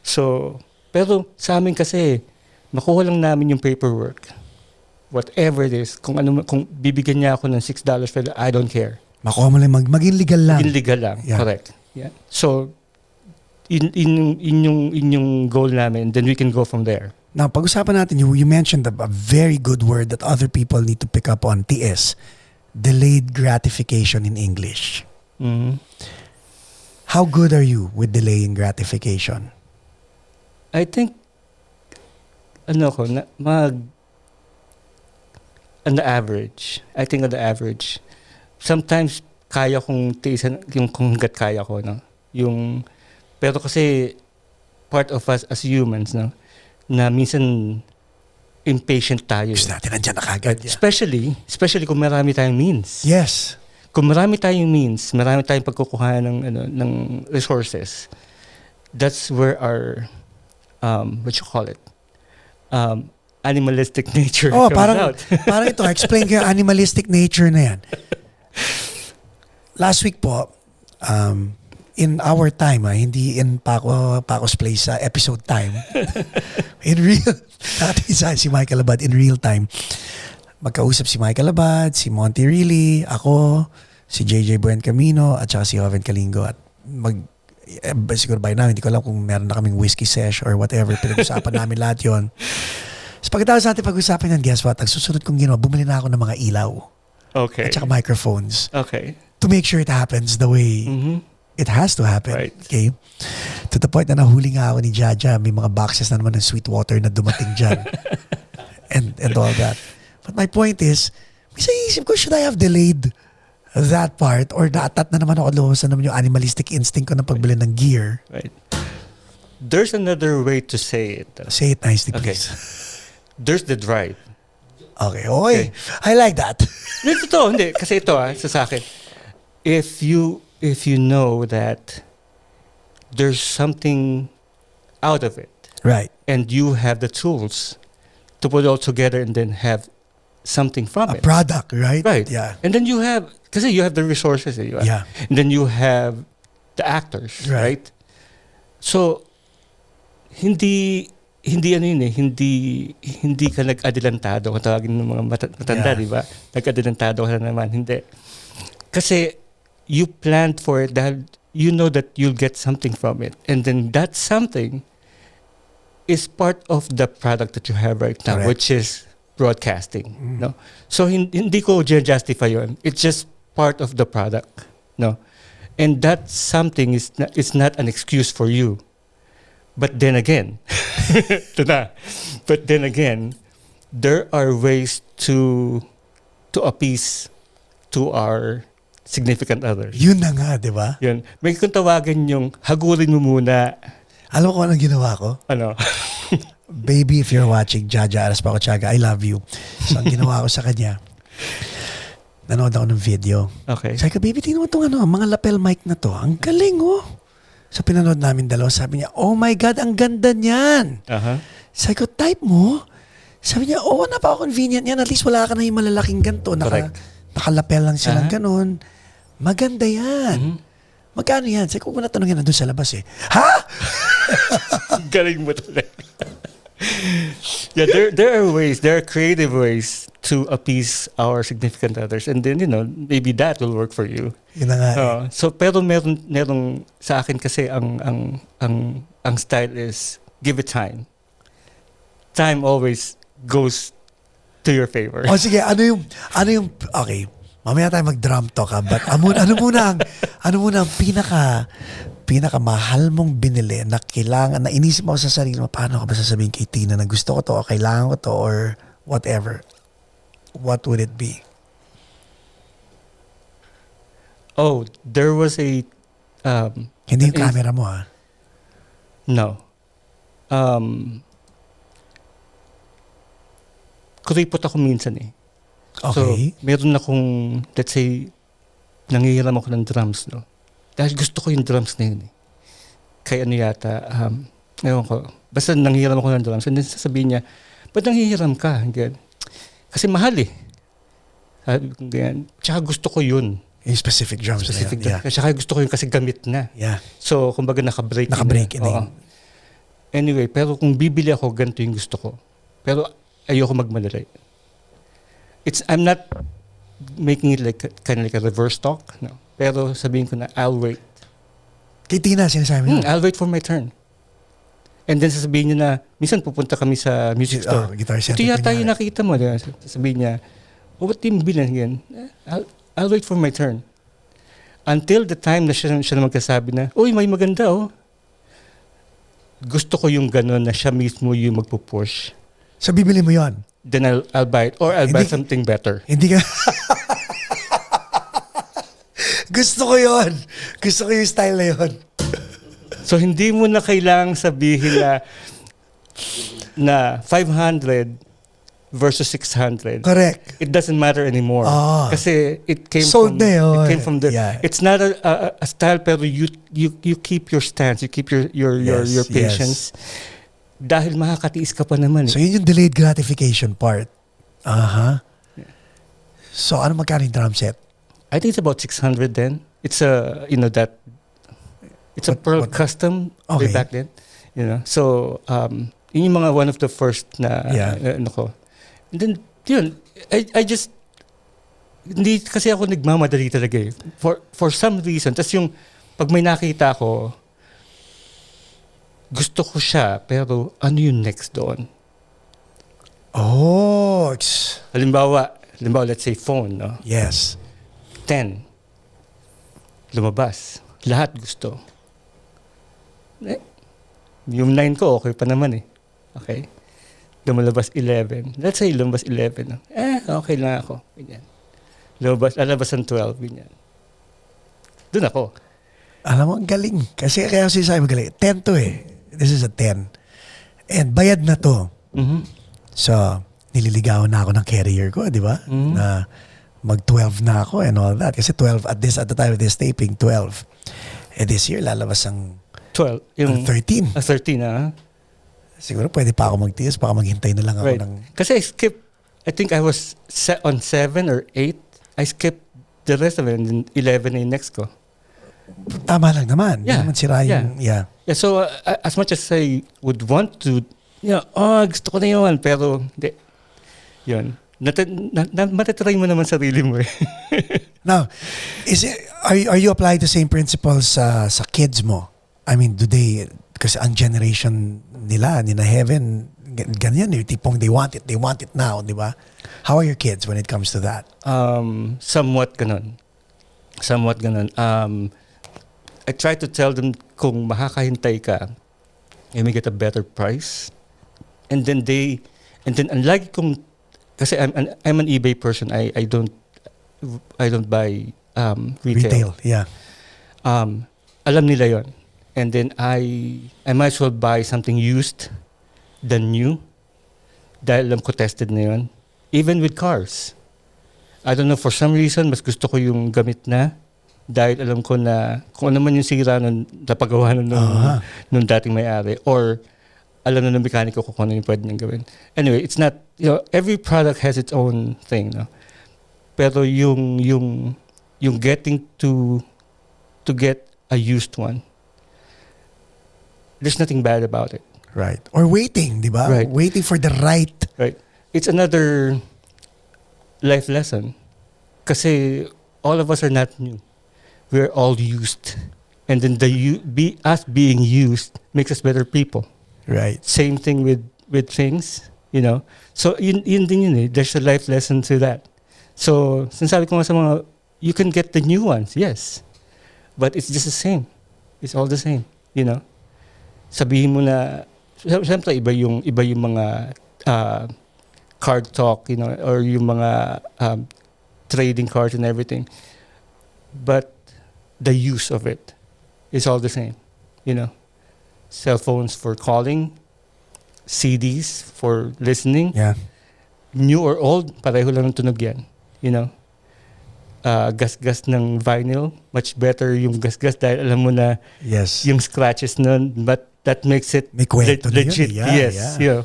So pero sa amin kasi makuha lang namin yung paperwork. Whatever it is, kung bibigyan niya ako ng $6 for that, I don't care. Makuha mo lang, maging legal lang. Illegal lang, Yeah. correct. Yeah. So in yung goal namin, then we can go from there. Now, pag-usapan natin, you mentioned a very good word that other people need to pick up on, TS. Delayed gratification in English. Mhm. How good are you with delaying gratification? I think on the average. I think on the average. Sometimes kaya kong tiisan yung kung hanggat kaya ko, no. Pero kasi part of us as humans, no, na minsan impatient tayo. Gusto natin nandiyan na kagad. Yeah. Especially kung marami tayong means. Yes. Kung marami tayong means, marami tayong pagkukuha ng resources, that's where our animalistic nature comes out. Parang ito, explain ko yung animalistic nature na yan. Last week po, in our time, hindi in Paco's Place episode time, in real, si Michael Abad, in real time, magkausap si Michael Abad, si Monty Reilly, ako, si JJ Buen Camino, at saka si Joven Calingo. At siguro by now, hindi ko alam kung meron na kaming whiskey sesh or whatever, pinag-usapan namin lahat yon. So pagkatapos natin pag-usapan yan, guess what? Ang susunod kong ginawa, bumili na ako ng mga ilaw. Okay. At saka microphones. Okay. To make sure it happens the way it has to happen. Right. Okay? To the point na nahuli nga ako ni Jaja, may mga boxes na naman ng sweet water na dumating dyan. and all that. But my point is, minsan isip ko, should I have delayed that part or naatat na naman ako lumasan naman yung animalistic instinct ko na pagbili ng gear? Right. There's another way to say it. Say it nicely, Okay. please. There's the drive. Okay. Oy, I like that. Hindi, totoo. Hindi. Kasi ito, sa akin. If you know that there's something out of it, Right. and you have the tools to put it all together and then have something from A it. product, right? Right. Yeah. And then you have, kasi you have the resources. Yeah. And then you have the actors, Right. right? So, hindi ka nag-adelantado kung tawagin ng mga matanda, Yeah. di ba? Nag-adelantado ka na naman. Hindi. Kasi you planned for it dahil you know that you'll get something from it. And then that something is part of the product that you have right now, Correct. which is broadcasting. No? So hindi ko justify yun. It's just part of the product. No? And that something is not an excuse for you. But then again, ito na. But then again, there are ways to appease to our significant others. Yun na nga, di ba? Yun. May kung tawagan yung hagurin mo muna. Alam mo kung anong ginawa ko? Ano? Baby, if you're watching, Jaja Arespacochaga, I love you. So, ang ginawa ko sa kanya, nanood ako ng video. Okay. Sabi ko, baby, tingnan mo itong mga lapel mic na to. Ang galing, oh. So, pinanood namin dalawa. Sabi niya, oh my God, ang ganda niyan. Uh-huh. Sabi ko, type mo? Sabi niya, oh, napaka-convenient yan. At least wala ka na yung malalaking ganito. Nakalapel lang silang ganun. Maganda yan. Magkano yan? Sabi ko, kung natanong yan, nandun sa labas eh. Ha? Galing mo talaga. Yeah, there are creative ways to appease our significant others, and then maybe that will work for you. Yun na nga. So pero merong sa akin kasi ang style is give it time. Time always goes to your favor. O sige, ano yung, okay, mamaya tayo mag-drum talk but ano muna ang pinakamahal mong binili na kailangan, na inisip mo sa sarili mo, paano ka ba sasabihin kay Tina na gusto ko to o kailangan ko to or whatever? What would it be? Oh, there was a Hindi yung camera mo ha? No. Kuripot ako minsan eh. Okay. So, meron akong, let's say, nangihiram ako ng drums, no? Dahil gusto ko yung drums na yun eh. Kaya ano yata, ewan ko, basta nanghihiram ako ng drums, and then sasabihin niya, ba't nanghihiram ka? Ganyan. Kasi mahal eh. Ganyan. Tsaka gusto ko yun. Yung specific drums Specific na yun. drums. Tsaka gusto ko yun kasi gamit na. Yeah. So, kumbaga naka-break Naka-break in. Oo. Anyway, pero kung bibili ako, ganito yung gusto ko. Pero ayoko magmadali. I'm not making it kind of like a reverse talk. No. Pero sabihin ko na, I'll wait. Kay Tina, sinasabi mo? I'll wait for my turn. And then sasabihin niya na, minsan pupunta kami sa music store. Guitar Ito center. yata yung nakita mo. Diba? Sasabihin niya, ba't di mo bilan yan? I'll wait for my turn. Until the time na siya na magkasabi na, uy, may maganda oh. Gusto ko yung gano'n na siya mismo yung magpupush. So, bibili mo yon? Then I'll buy it. Or I'll buy something better. Hindi ka... Gusto ko yon. Gusto ko yung style na yon. So hindi mo na kailangang sabihin na 500 versus 600. Correct. It doesn't matter anymore. Kasi it came Sold from na yun. it came from the Yeah. It's not a style pero you keep your stance, you keep your Yes, patience. Dahil makakatiis ka pa naman. So, yun yung delayed gratification part. So, ano magkano yung drum set? I think it's about 600 then. It's a it's a Pearl custom way Okay. back then. So yun yung mga one of the first na ano ko. And then yun, I just hindi kasi ako nagmamadali talaga eh. For some reason, tas yung pag may nakita ko, gusto ko siya, pero ano yung next doon? Oh, Halimbawa, let's say phone, no? yes. 10. Lumabas. Lahat gusto. Yung 9 ko, okay pa naman eh. Okay? Lumalabas 11. Let's say lumabas 11. Okay lang ako. Ganyan. Lalabas ang 12. Ganyan. Doon ako. Alam mo, ang galing. Kasi kaya sinasabi mo galing. 10 to eh. This is a 10. And bayad na to. Mm-hmm. So, nililigawan na ako ng carrier ko, di ba? Na mag-12 na ako and all that. Kasi 12, at the time of this taping, 12. This year, lalabas ang 12. Yung 13. 13, ah. Siguro pwede pa ako magtiis, baka maghintay na lang ako Right. ng... Kasi I think I was on 7 or 8. I skipped the rest of it and then 11 na yung next ko. Tama lang naman. Yeah. Hindi naman sira yung... Yeah. Yeah, so as much as I would want to, gusto ko na yun, pero hindi. Yun. Matatry mo naman sarili mo eh. Now, are you applying the same principles sa kids mo? I mean, do they... Kasi ang generation nila Heaven, ganyan yung tipong they want it now, di ba? How are your kids when it comes to that? Somewhat ganun. I try to tell them kung makakahintay ka, you may get a better price. And then unlike kung, kasi I'm an eBay person, I don't buy retail. Yeah. Alam nila yon. And then I might as well buy something used than new. Dahil alam ko tested na yun. Even with cars. I don't know, for some reason, mas gusto ko yung gamit na. Dahil alam ko na kung ano man yung sira nung napagawa nung dating may-ari. Or alam na ng mekaniko kung ano yung pwede niyang gawin. Anyway, it's not, every product has its own thing. No? Pero yung getting to get a used one, there's nothing bad about it. Right. Or waiting, di ba? Right. Waiting for the right. Right. It's another life lesson. Kasi all of us are not new. We're all used. And then us being used makes us better people. Right. Same thing with things, So yun din yun eh. There's a life lesson to that. So, sinasabi ko nga sa mga, you can get the new ones, yes. But it's just the same. It's all the same, Sabihin mo na, siyempre iba yung mga card talk, or yung mga trading cards and everything. But the use of it is all the same, Cell phones for calling, CDs for listening. Yeah. New or old, pareho lang ng tunog yan, Gas-gas ng vinyl, much better yung gas-gas dahil alam mo na Yes. yung scratches nun, but that makes it May kwento na yun. legit. Yeah, Yes. yeah.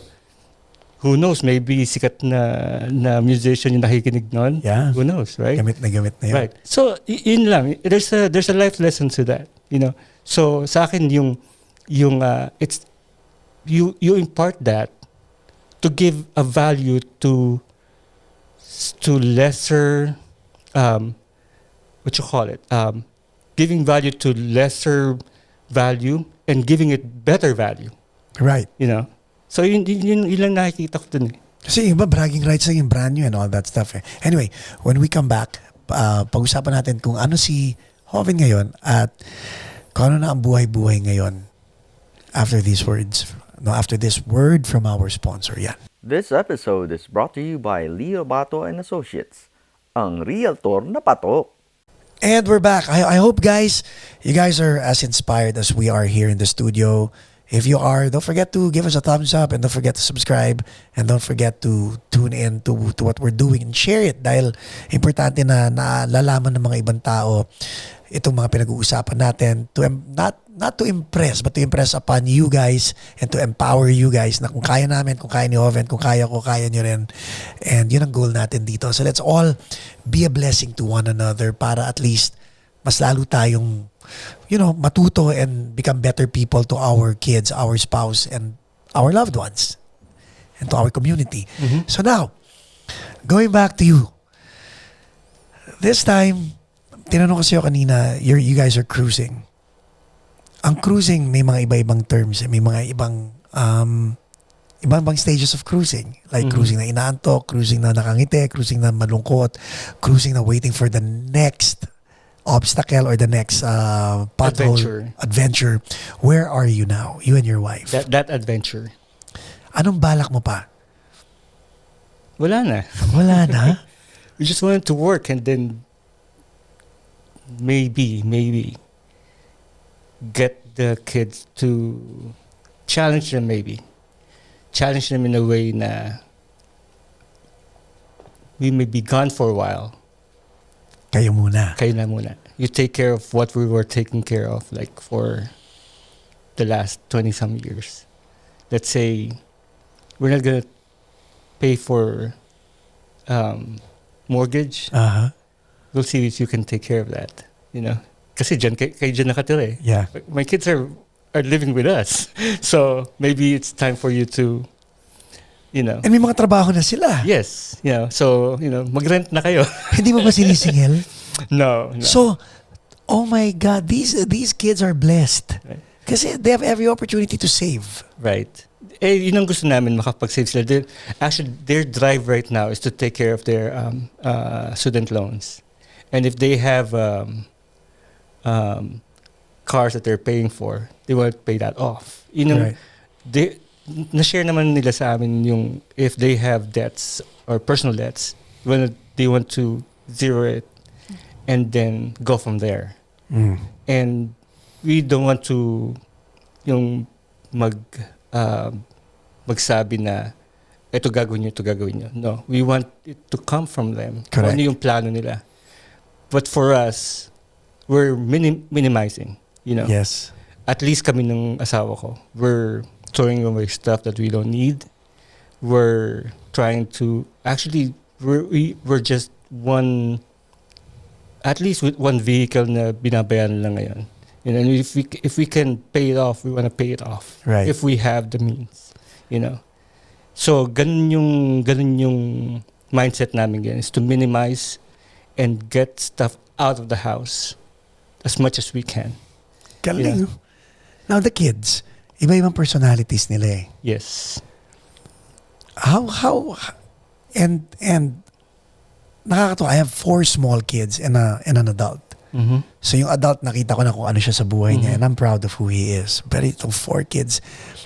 Who knows, maybe sikat na musician yung nakikinig nun. Yeah. Who knows, right? Gamit na yun. Right. So, yun lang. There's a life lesson to that, So, sa akin it's you impart that to give a value to lesser giving value to lesser value and giving it better value, Right. So yun lang nakikita ko dun eh. Kasi iba, bragging rights lang yung brand new and all that stuff eh. Anyway, when we come back, pag-usapan natin kung ano si Joven ngayon at kung ano na ang buhay-buhay ngayon after these words. No, after this word from our sponsor. Yan. This episode is brought to you by Leo Bato and Associates, ang realtor na patok. And we're back. I hope, guys, you guys are as inspired as we are here in the studio. If you are, don't forget to give us a thumbs up and don't forget to subscribe and don't forget to tune in to what we're doing and share it dahil importante na nalalaman ng mga ibang tao itong mga pinag-uusapan natin to not to impress but to impress upon you guys and to empower you guys na kung kaya namin, kung kaya ni Joven, kung kaya ko, kaya nyo rin. And yun ang goal natin dito. So let's all be a blessing to one another para at least mas lalo tayong matuto and become better people to our kids, our spouse, and our loved ones, and to our community. Mm-hmm. So now, going back to you. This time, tinanong ko sa'yo kanina, you guys are cruising. Ang cruising, may mga iba-ibang terms. May mga ibang stages of cruising. Like cruising na inaantok, cruising na nakangiti, cruising na malungkot, cruising na waiting for the next obstacle or the next pothole adventure. Where are you now? You and your wife. That adventure. Anong balak mo pa? Wala na. Wala na? We just wanted to work and then maybe get the kids to challenge them in a way na we may be gone for a while. Kayo muna. Kayo na muna. You take care of what we were taking care of like for the last 20-some years. Let's say we're not gonna pay for mortgage. Uh-huh. We'll see if you can take care of that. You know, kasi kayo dyan nakatira eh. Yeah. My kids are living with us, so maybe it's time for you to, you know. And may mga trabaho na sila. Yes, you know. So mag-rent na kayo. Hindi mo ba sinisingil? No. So, oh my God, these kids are blessed. Right. Kasi they have every opportunity to save. Right. Yun ang gusto namin, makapag-save sila. Actually, their drive right now is to take care of their student loans. And if they have cars that they're paying for, they want to pay that off. Right. Na-share naman nila sa amin yung if they have debts or personal debts, they want to zero it and then go from there. Mm. And we don't want to yung magsabi na ito gagawin nyo. No, we want it to come from them. Correct. Ano yung plano nila. But for us, we're minimizing, you know. Yes. At least kami ng asawa ko, we're throwing away stuff that we don't need. We're trying to, actually, we're just at least with one vehicle na binabayaran lang ngayon. You know, if we can pay it off, we want to pay it off. Right. If we have the means, you know. So ganun yung mindset namin ganun, is to minimize and get stuff out of the house as much as we can. Galing. Yeah. Now the kids, iba-ibang personalities nila eh. Yes. How and nakakatawa, I have 4 small kids and an adult. Mm-hmm. So yung adult, nakita ko na kung ano siya sa buhay niya, and I'm proud of who he is. Pero itong 4 kids,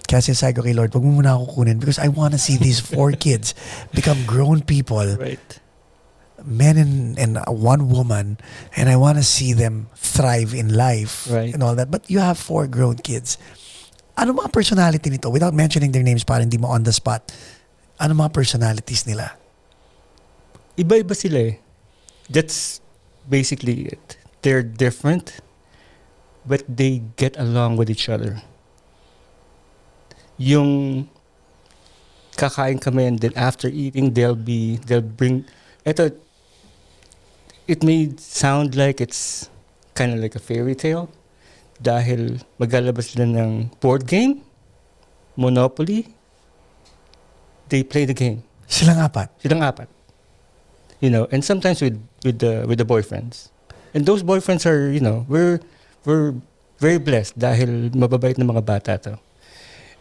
kaya sinasabi ko kay Lord, wag mo muna ako kunin because I want to see these 4 kids become grown people, Right. men and one woman, and I want to see them thrive in life, Right. and all that. But you have 4 grown kids. Ano mga personality nito? Without mentioning their names para hindi mo on the spot, ano mga personalities nila? Iba-iba sila eh. That's basically it. They're different, but they get along with each other. Yung kakain kami and then after eating, they'll bring, it may sound like it's kind of like a fairy tale dahil maglalabas sila ng board game, Monopoly, they play the game. Silang apat. You know, and sometimes with the boyfriends. And those boyfriends are, you know, we're very blessed dahil mababait na mga bata to.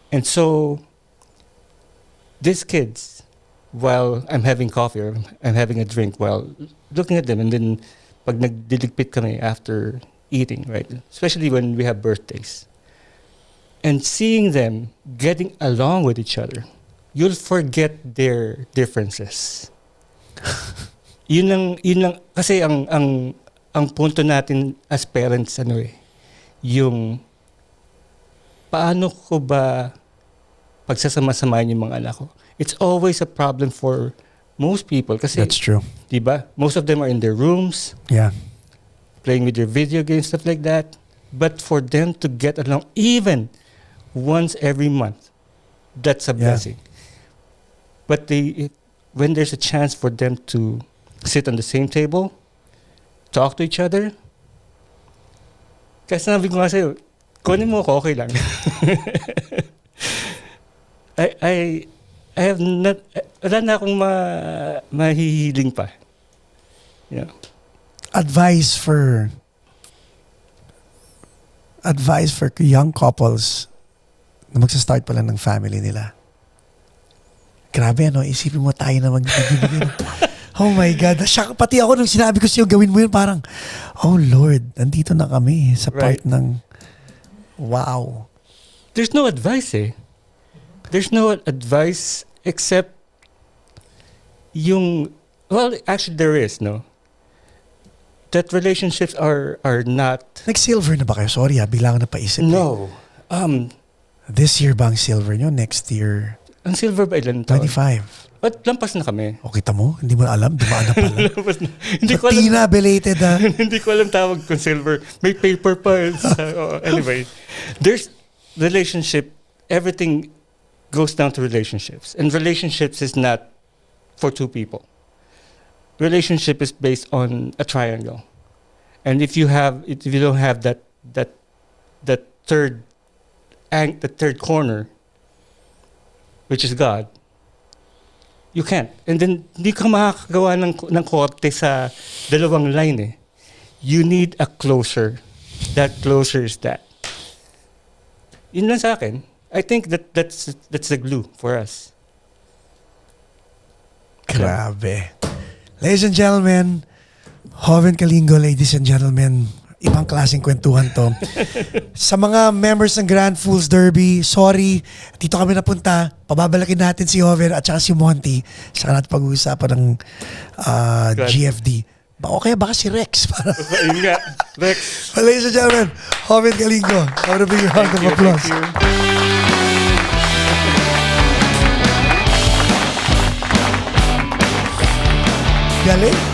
And so these kids, while I'm having coffee or I'm having a drink, while looking at them, and then pag nagdiligpit kami after eating, right? Especially when we have birthdays. And seeing them getting along with each other, you'll forget their differences. Yun lang kasi ang punto natin as parents yung paano ko ba pagsasama-samahin yung mga anak ko. It's always a problem for most people kasi That's true. diba? Most of them are in their rooms, Yeah. playing with their video games, stuff like that. But for them to get along even once every month, that's a blessing. But when there's a chance for them to sit on the same table, talk to each other, kasi sabi ko nga sa'yo, kunin mo ako, okay lang. I have not, wala na akong mahihiling pa. You know? Advice for young couples na magsa-start pa lang ng family nila. Grabe, isipin mo tayo na magbibigay. Oh my God. Pati ako nung sinabi ko sa'yo, gawin mo yun, parang, oh Lord, nandito na kami sa part Right. ng, wow. There's no advice eh. There's no advice except actually there is, no? That relationships are not... Nag-silver na ba kayo? Sorry bigla ko napaisip. No. This year ba ang silver nyo? Next year? Ang silver ba ilan taon? 25. But lampas na kami. O kita mo, hindi mo alam, dumaan na pala. Lampas na. Hindi ko alam. Tina, belated ha. Hindi ko alam tawag kung silver. May paper pa. Anyway, there's relationship. Everything goes down to relationships. And relationships is not for two people. Relationship is based on a triangle. And if you don't have that third corner, which is God, you can't. And then, hindi ka makakagawa ng korte sa dalawang line eh. You need a closer. That closer is that. Yun lang sa akin. I think that's the glue for us. Grabe. Ladies and gentlemen, Joven Calingo, ladies and gentlemen, ibang klaseng kwentuhan to. Sa mga members ng Grand Fools Derby, sorry, dito kami napunta. Pababalakin natin si Joven at saka si Monty. Saka natin pag-uusapan ng GFD. O kaya baka si Rex. Yun nga, Rex. Well, ladies and gentlemen, Joven Calingo. I want to bring your round of applause. Galing.